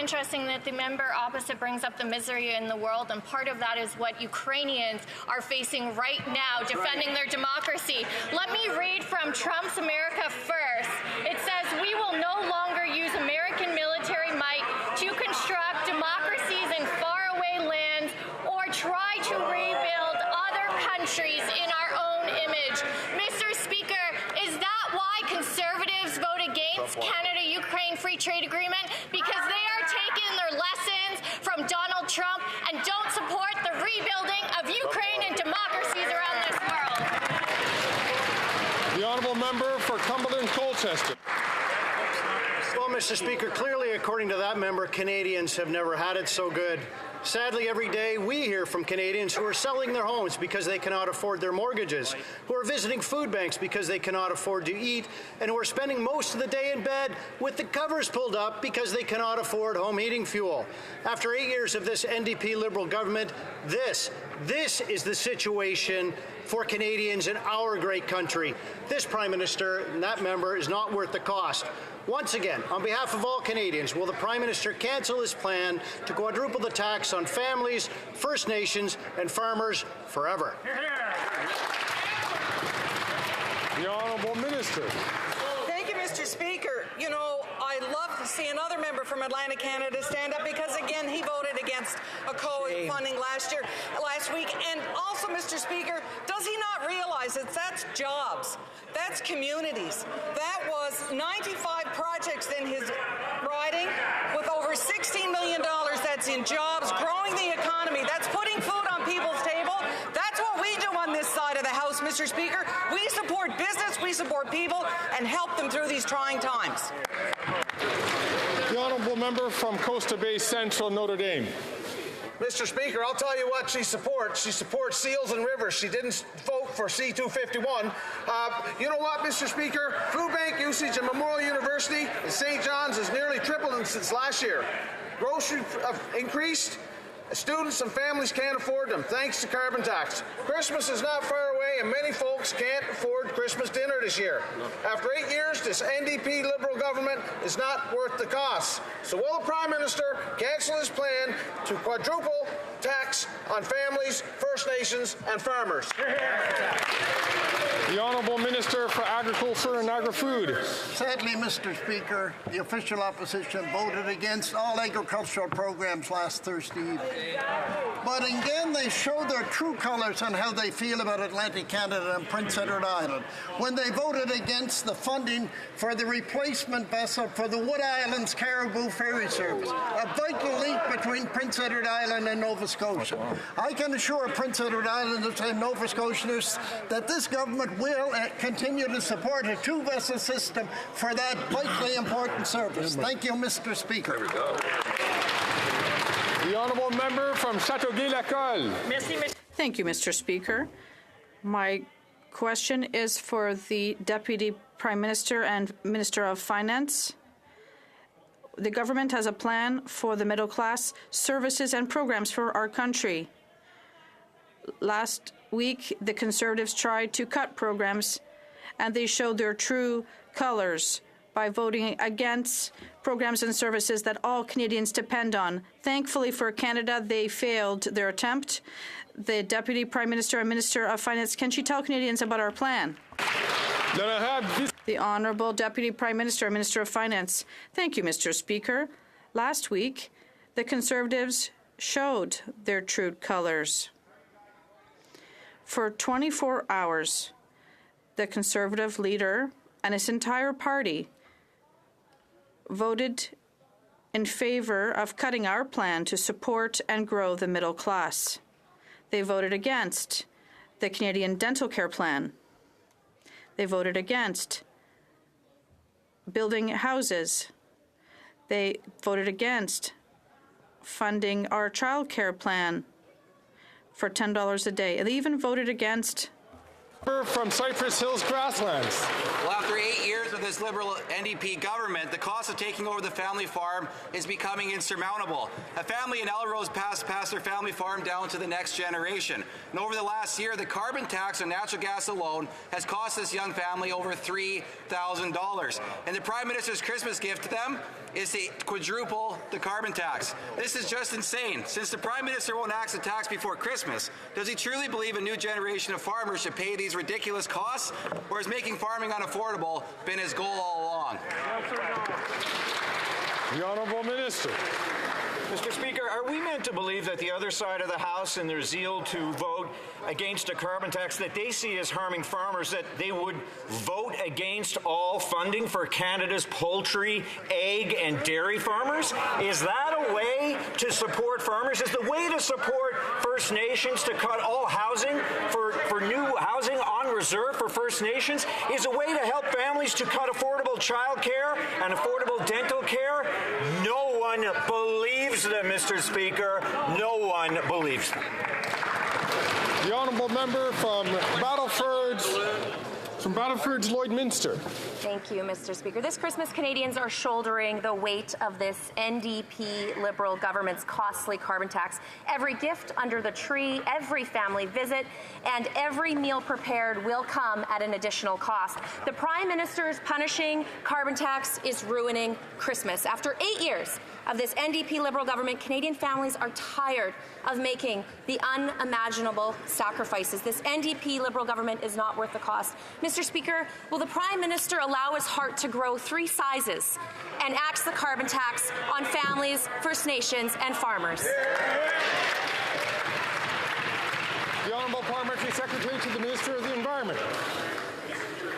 Interesting that the member opposite brings up the misery in the world, and part of that is what Ukrainians are facing right now, defending their democracy. Let me read from Trump's America First. It says, "We will no longer use American military might to construct democracies in faraway lands or try to rebuild other countries in our own image." Mr. Speaker, is that why Conservatives vote against Canada-Ukraine Free Trade Agreement? Because they are taking their lessons from Donald Trump and don't support the rebuilding of Ukraine and democracies around this world. The Honourable Member for Cumberland, Colchester. Well, Mr. Speaker, clearly, according to that member, Canadians have never had it so good. Sadly, every day we hear from Canadians who are selling their homes because they cannot afford their mortgages, who are visiting food banks because they cannot afford to eat, and who are spending most of the day in bed with the covers pulled up because they cannot afford home heating fuel. After 8 years of this NDP Liberal government, this is the situation for Canadians in our great country. This Prime Minister and that member is not worth the cost. Once again, on behalf of all Canadians, will the Prime Minister cancel his plan to quadruple the tax on families, First Nations, and farmers forever? The Honourable Minister. Thank you, Mr. Speaker. You know, I love to see another member from Atlantic Canada stand up because, again, he voted against a HoC funding last week. And also, Mr. Speaker, does he not realize that that's jobs? That's communities. That was 95 projects in his riding with over $16 million. That's in jobs, growing the economy. That's putting food on people's table. That's what we do on this side of the House, Mr. Speaker. We support business, we support people, and help them through these trying times. The Honourable Member from Costa Bay Central, Notre Dame. Mr. Speaker, I'll tell you what she supports. She supports seals and rivers. She didn't vote for C-251. You know what, Mr. Speaker? Food bank usage at Memorial University in St. John's has nearly tripled since last year. Grocery increased. Students and families can't afford them thanks to carbon tax. Christmas is not far away and many folks can't afford Christmas dinner this year. After 8 years, this NDP Liberal government is not worth the cost. So will the Prime Minister cancel his plan to quadruple tax on families, First Nations and farmers? The Honourable Minister for Agriculture and Agri-Food. Sadly, Mr. Speaker, the official opposition voted against all agricultural programs last Thursday evening. But again, they showed their true colours on how they feel about Atlantic Canada and Prince Edward Island when they voted against the funding for the replacement vessel for the Wood Islands Caribou Ferry Service, a vital link between Prince Edward Island and Nova Scotia. I can assure Prince Edward Islanders and Nova Scotians that this government will continue to support a two-vessel system for that vitally important service. Thank you, Mr. Speaker. The Honourable Member from Châteauguay-Lacolle. Thank you, Mr. Speaker. My question is for the Deputy Prime Minister and Minister of Finance. The government has a plan for the middle class, services and programs for our country. Last week, the Conservatives tried to cut programs, and they showed their true colors by voting against programs and services that all Canadians depend on. Thankfully for Canada, they failed their attempt. The Deputy Prime Minister and Minister of Finance, can she tell Canadians about our plan? The Honourable Deputy Prime Minister and Minister of Finance. Thank you, Mr. Speaker. Last week, the Conservatives showed their true colours. For 24 hours, the Conservative leader and his entire party voted in favour of cutting our plan to support and grow the middle class. They voted against the Canadian Dental Care Plan. They voted against building houses. They voted against funding our child care plan for $10 a day. They even voted against from Cypress Hills Grasslands. Well, after 8 years of this Liberal NDP government, the cost of taking over the family farm is becoming insurmountable. A family in Elrose passed their family farm down to the next generation. And over the last year, the carbon tax on natural gas alone has cost this young family over $3,000. And the Prime Minister's Christmas gift to them is to quadruple the carbon tax. This is just insane. Since the Prime Minister won't axe the tax before Christmas, does he truly believe a new generation of farmers should pay these ridiculous costs, or has making farming unaffordable been his goal all along? The Honourable Minister. Mr. Speaker, are we meant to believe that the other side of the House, in their zeal to vote against a carbon tax that they see as harming farmers, that they would vote against all funding for Canada's poultry, egg, and dairy farmers? Is that a way to support farmers? Is the way to support First Nations to cut all housing for new housing on reserve for First Nations? Is a way to help families to cut affordable child care and affordable dental care? No one believes them, Mr. Speaker. No one believes them. The Honourable Member from Battleford's Lloydminster. Thank you, Mr. Speaker. This Christmas, Canadians are shouldering the weight of this NDP Liberal government's costly carbon tax. Every gift under the tree, every family visit, and every meal prepared will come at an additional cost. The Prime Minister's punishing carbon tax is ruining Christmas. After 8 years of this NDP Liberal government, Canadian families are tired of making the unimaginable sacrifices. This NDP Liberal government is not worth the cost. Mr. Speaker, will the Prime Minister allow his heart to grow 3 sizes and axe the carbon tax on families, First Nations, and farmers? The Honourable Parliamentary Secretary to the Minister of the Environment.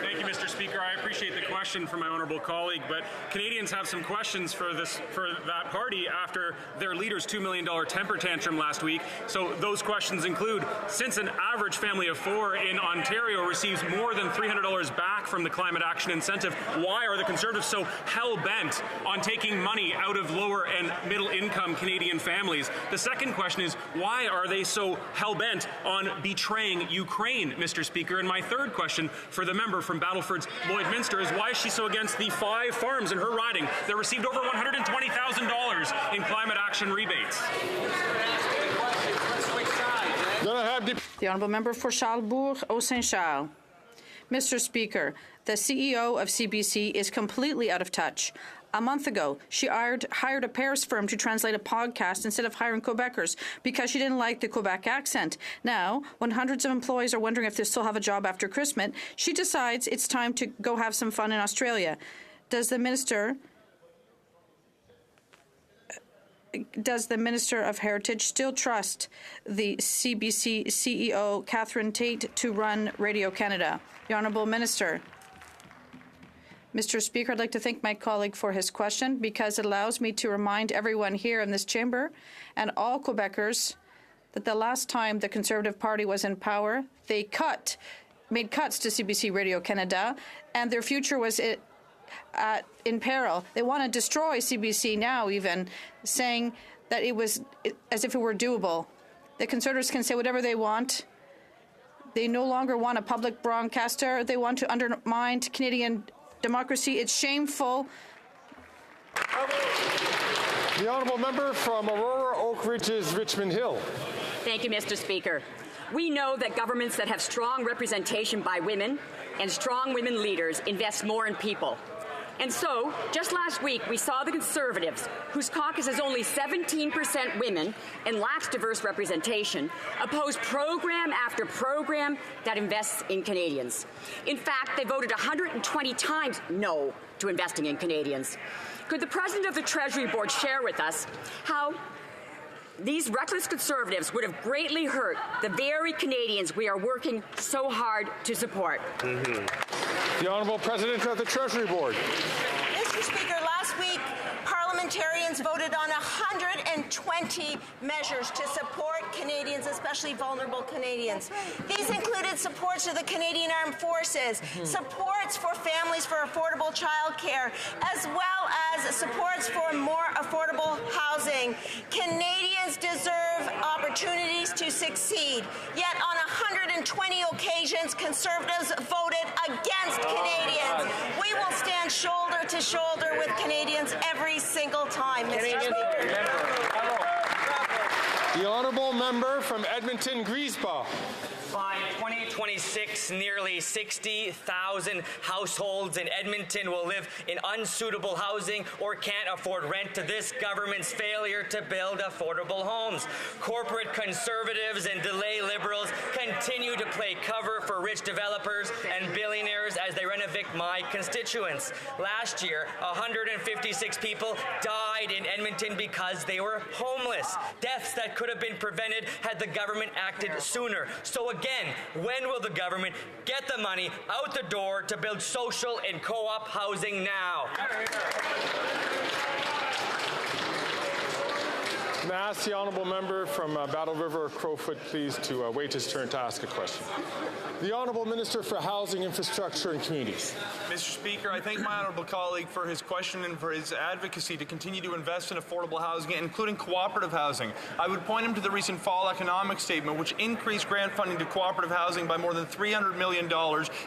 Thank you, Mr. Speaker. I appreciate the question from my honourable colleague, but Canadians have some questions for that party after their leader's $2 million temper tantrum last week. So those questions include, since an average family of 4 in Ontario receives more than $300 back from the climate action incentive, why are the Conservatives so hell-bent on taking money out of lower and middle-income Canadian families? The second question is, why are they so hell-bent on betraying Ukraine, Mr. Speaker? And my third question for the member from Battleford Waterford's Lloydminster is why she's so against the 5 farms in her riding that received over $120,000 in climate action rebates. The Honourable Member for Charlesbourg, Haut-Saint-Charles. Mr. Speaker, the CEO of CBC is completely out of touch. A month ago, she hired a Paris firm to translate a podcast instead of hiring Quebecers because she didn't like the Quebec accent. Now, when hundreds of employees are wondering if they still have a job after Christmas, she decides it's time to go have some fun in Australia. Does the Minister of Heritage still trust the CBC CEO, Catherine Tate, to run Radio Canada? The Honourable Minister. Mr. Speaker, I'd like to thank my colleague for his question because it allows me to remind everyone here in this chamber and all Quebecers that the last time the Conservative Party was in power, they made cuts to CBC Radio Canada, and their future was in peril. They want to destroy CBC now, even saying that it was as if it were doable. The Conservatives can say whatever they want. They no longer want a public broadcaster. They want to undermine Canadian democracy. It's shameful. The Honourable Member from Aurora Oak Ridges, Richmond Hill. Thank you, Mr. Speaker. We know that governments that have strong representation by women and strong women leaders invest more in people. And so, just last week, we saw the Conservatives, whose caucus is only 17% women and lacks diverse representation, oppose program after program that invests in Canadians. In fact, they voted 120 times no to investing in Canadians. Could the President of the Treasury Board share with us how these reckless Conservatives would have greatly hurt the very Canadians we are working so hard to support? The Honourable President of the Treasury Board. Mr. Speaker, last week, parliamentarians voted on 120 measures to support Canadians, especially vulnerable Canadians. These included supports to the Canadian Armed Forces, supports for families for affordable childcare, as well as supports for more affordable housing. Canadians deserve opportunities to succeed. Yet on 120 occasions, Conservatives voted against Canadians. We will stand shoulder to shoulder with Canadians every single time, Mr. Speaker. The Honourable Member from Edmonton, Griesbach. By 2026, nearly 60,000 households in Edmonton will live in unsuitable housing or can't afford rent to this government's failure to build affordable homes. Corporate Conservatives and delay Liberals continue to play cover for rich developers and billionaires as they renovate my constituents. Last year, 156 people died in Edmonton because they were homeless. Deaths that could have been prevented had the government acted sooner. So again, when will the government get the money out the door to build social and co-op housing now? I'm going to ask the Honourable Member from Battle River, Crowfoot, please, to wait his turn to ask a question. The Honourable Minister for Housing, Infrastructure and Communities. Mr. Speaker, I thank my honourable colleague for his question and for his advocacy to continue to invest in affordable housing, including cooperative housing. I would point him to the recent fall economic statement, which increased grant funding to cooperative housing by more than $300 million,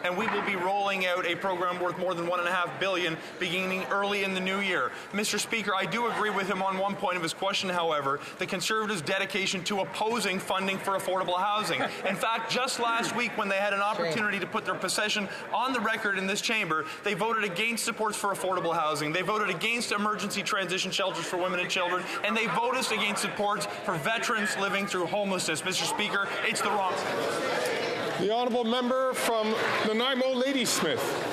and we will be rolling out a program worth more than $1.5 billion beginning early in the new year. Mr. Speaker, I do agree with him on one point of his question, however, the Conservatives' dedication to opposing funding for affordable housing. In fact, just last week when they had an opportunity to put their position on the record in this chamber, they voted against supports for affordable housing. They voted against emergency transition shelters for women and children, and they voted against supports for veterans living through homelessness. Mr. Speaker, it's the wrong. The Honourable Member from Nanaimo, Ladysmith.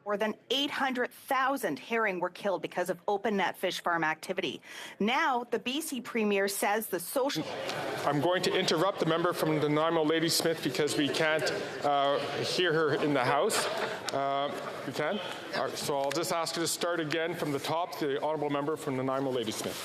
More than 800,000 herring were killed because of open net fish farm activity. Now, the BC Premier says the social... I'm going to interrupt the member from Nanaimo, Ladysmith, because we can't hear her in the House. We can? So I'll just ask her to start again from the top, the Honourable Member from Nanaimo, Ladysmith.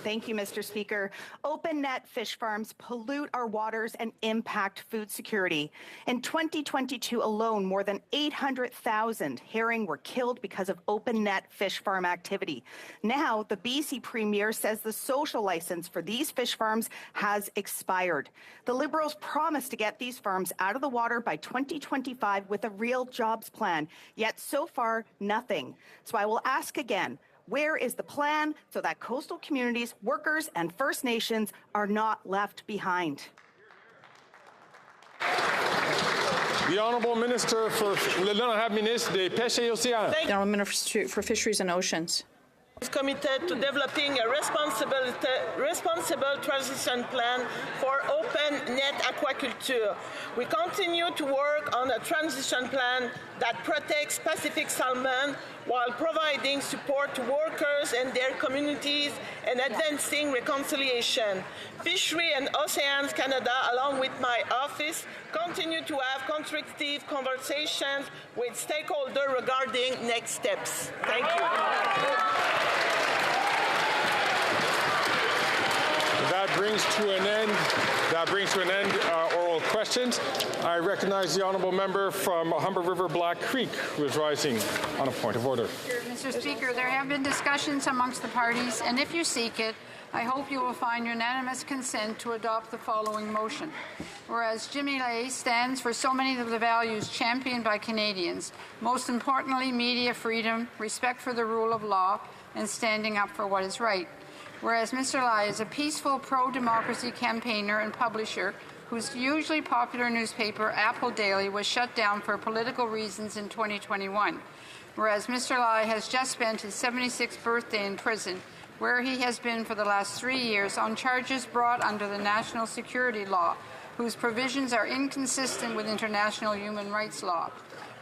Thank you, Mr. Speaker. Open net fish farms pollute our waters and impact food security. In 2022 alone, more than 800,000 herring were killed because of open net fish farm activity. Now, the BC Premier says the social license for these fish farms has expired. The Liberals promised to get these farms out of the water by 2025 with a real jobs plan, yet so far, nothing. So I will ask again, where is the plan so that coastal communities, workers, and First Nations are not left behind? The Honourable Minister for l'Honorable Ministre des Pêches et Océans. The Honourable Minister for Fisheries and Oceans. Is committed to developing a responsible transition plan for open net aquaculture. We continue to work on a transition plan that protects Pacific salmon while providing support to workers and their communities and advancing reconciliation. Fishery and Oceans Canada, along with my office, continue to have constructive conversations with stakeholders regarding next steps. Thank you. That brings to an end oral questions. I recognize the honourable member from Humber River Black Creek, who is rising on a point of order. Mr. Speaker, there have been discussions amongst the parties, and if you seek it, I hope you will find unanimous consent to adopt the following motion. Whereas Jimmy Lai stands for so many of the values championed by Canadians, most importantly media freedom, respect for the rule of law, and standing up for what is right. Whereas Mr. Lai is a peaceful pro-democracy campaigner and publisher whose hugely popular newspaper, Apple Daily, was shut down for political reasons in 2021. Whereas Mr. Lai has just spent his 76th birthday in prison, where he has been for the last 3 years on charges brought under the national security law, whose provisions are inconsistent with international human rights law.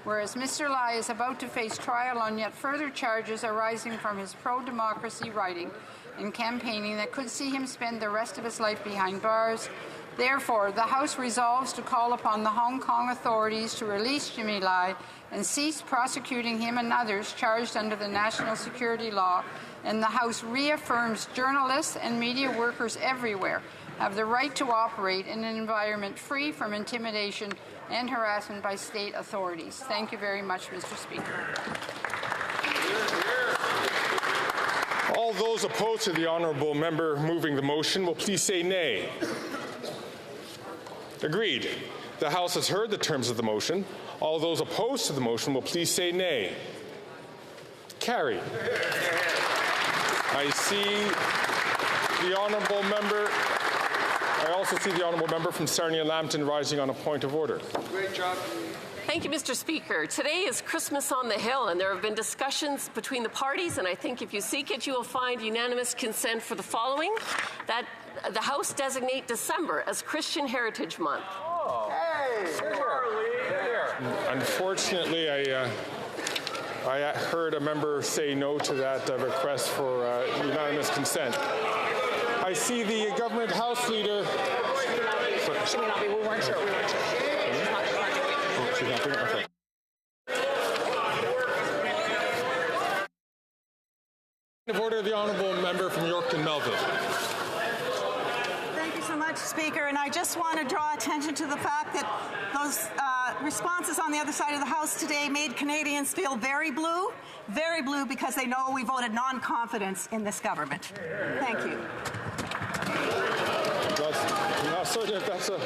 Whereas Mr. Lai is about to face trial on yet further charges arising from his pro-democracy writing and campaigning that could see him spend the rest of his life behind bars. Therefore, the House resolves to call upon the Hong Kong authorities to release Jimmy Lai and cease prosecuting him and others charged under the national security law, and the House reaffirms journalists and media workers everywhere have the right to operate in an environment free from intimidation and harassment by state authorities. Thank you very much, Mr. Speaker. All those opposed to the honourable member moving the motion will please say nay. Agreed. The House has heard the terms of the motion. All those opposed to the motion will please say nay. Carried. I see the honourable member. I also see the honourable member from Sarnia-Lambton rising on a point of order. Great job. Thank you, Mr. Speaker. Today is Christmas on the Hill, and there have been discussions between the parties, and I think if you seek it, you will find unanimous consent for the following, that the House designate December as Christian Heritage Month. Oh. Hey, unfortunately, I heard a member say no to that request for unanimous consent. I see the government House leader. Should we not be? We weren't sure. She's not doing it. Okay. Point of order, the honourable member from Yorkton Melville. Thank you so much, Speaker. And I just want to draw attention to the fact that those responses on the other side of the House today made Canadians feel very blue because they know we voted non-confidence in this government. Thank you. I'm not certain if that's a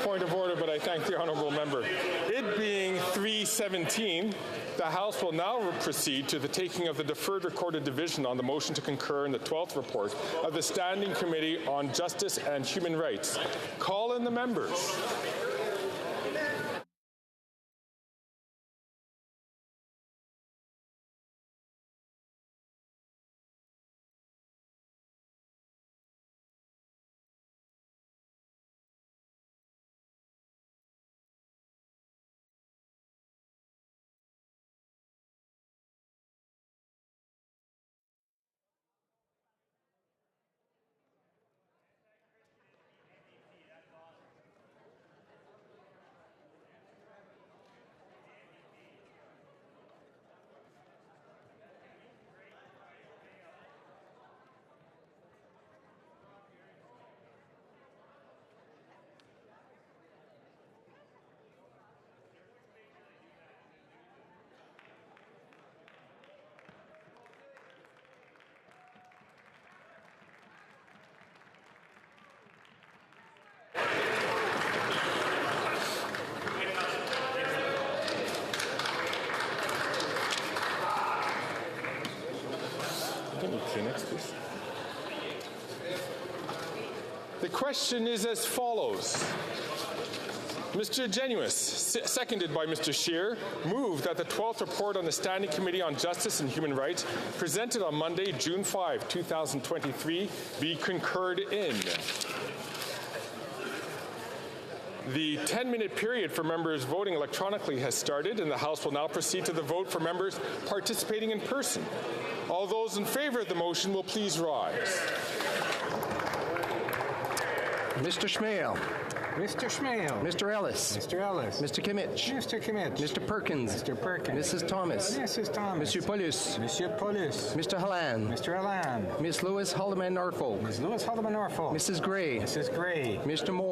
point of order, but I thank the honourable member. It being 3:17, the House will now proceed to the taking of the deferred recorded division on the motion to concur in the 12th report of the Standing Committee on Justice and Human Rights. Call in the members. Can you say next, please? The question is as follows. Mr. Genuis, seconded by Mr. Scheer, moved that the 12th report on the Standing Committee on Justice and Human Rights, presented on Monday, June 5, 2023, be concurred in. The 10-minute period for members voting electronically has started, and the House will now proceed to the vote for members participating in person. All those in favor of the motion will please rise. Mr. Schmale. Mr. Schmale. Mr. Ellis. Mr. Ellis. Mr. Kimmich. Mr. Kimmich. Mr. Perkins. Mr. Perkins. Mrs. Thomas. Mrs. Thomas. Monsieur Paulus. Monsieur Paulus. Mr. Halland. Mr. Halland. Miss Lewis Haldeman Norfolk. Ms. Lewis Haldeman Norfolk. Mrs. Gray. Mrs. Gray. Mr. Moore.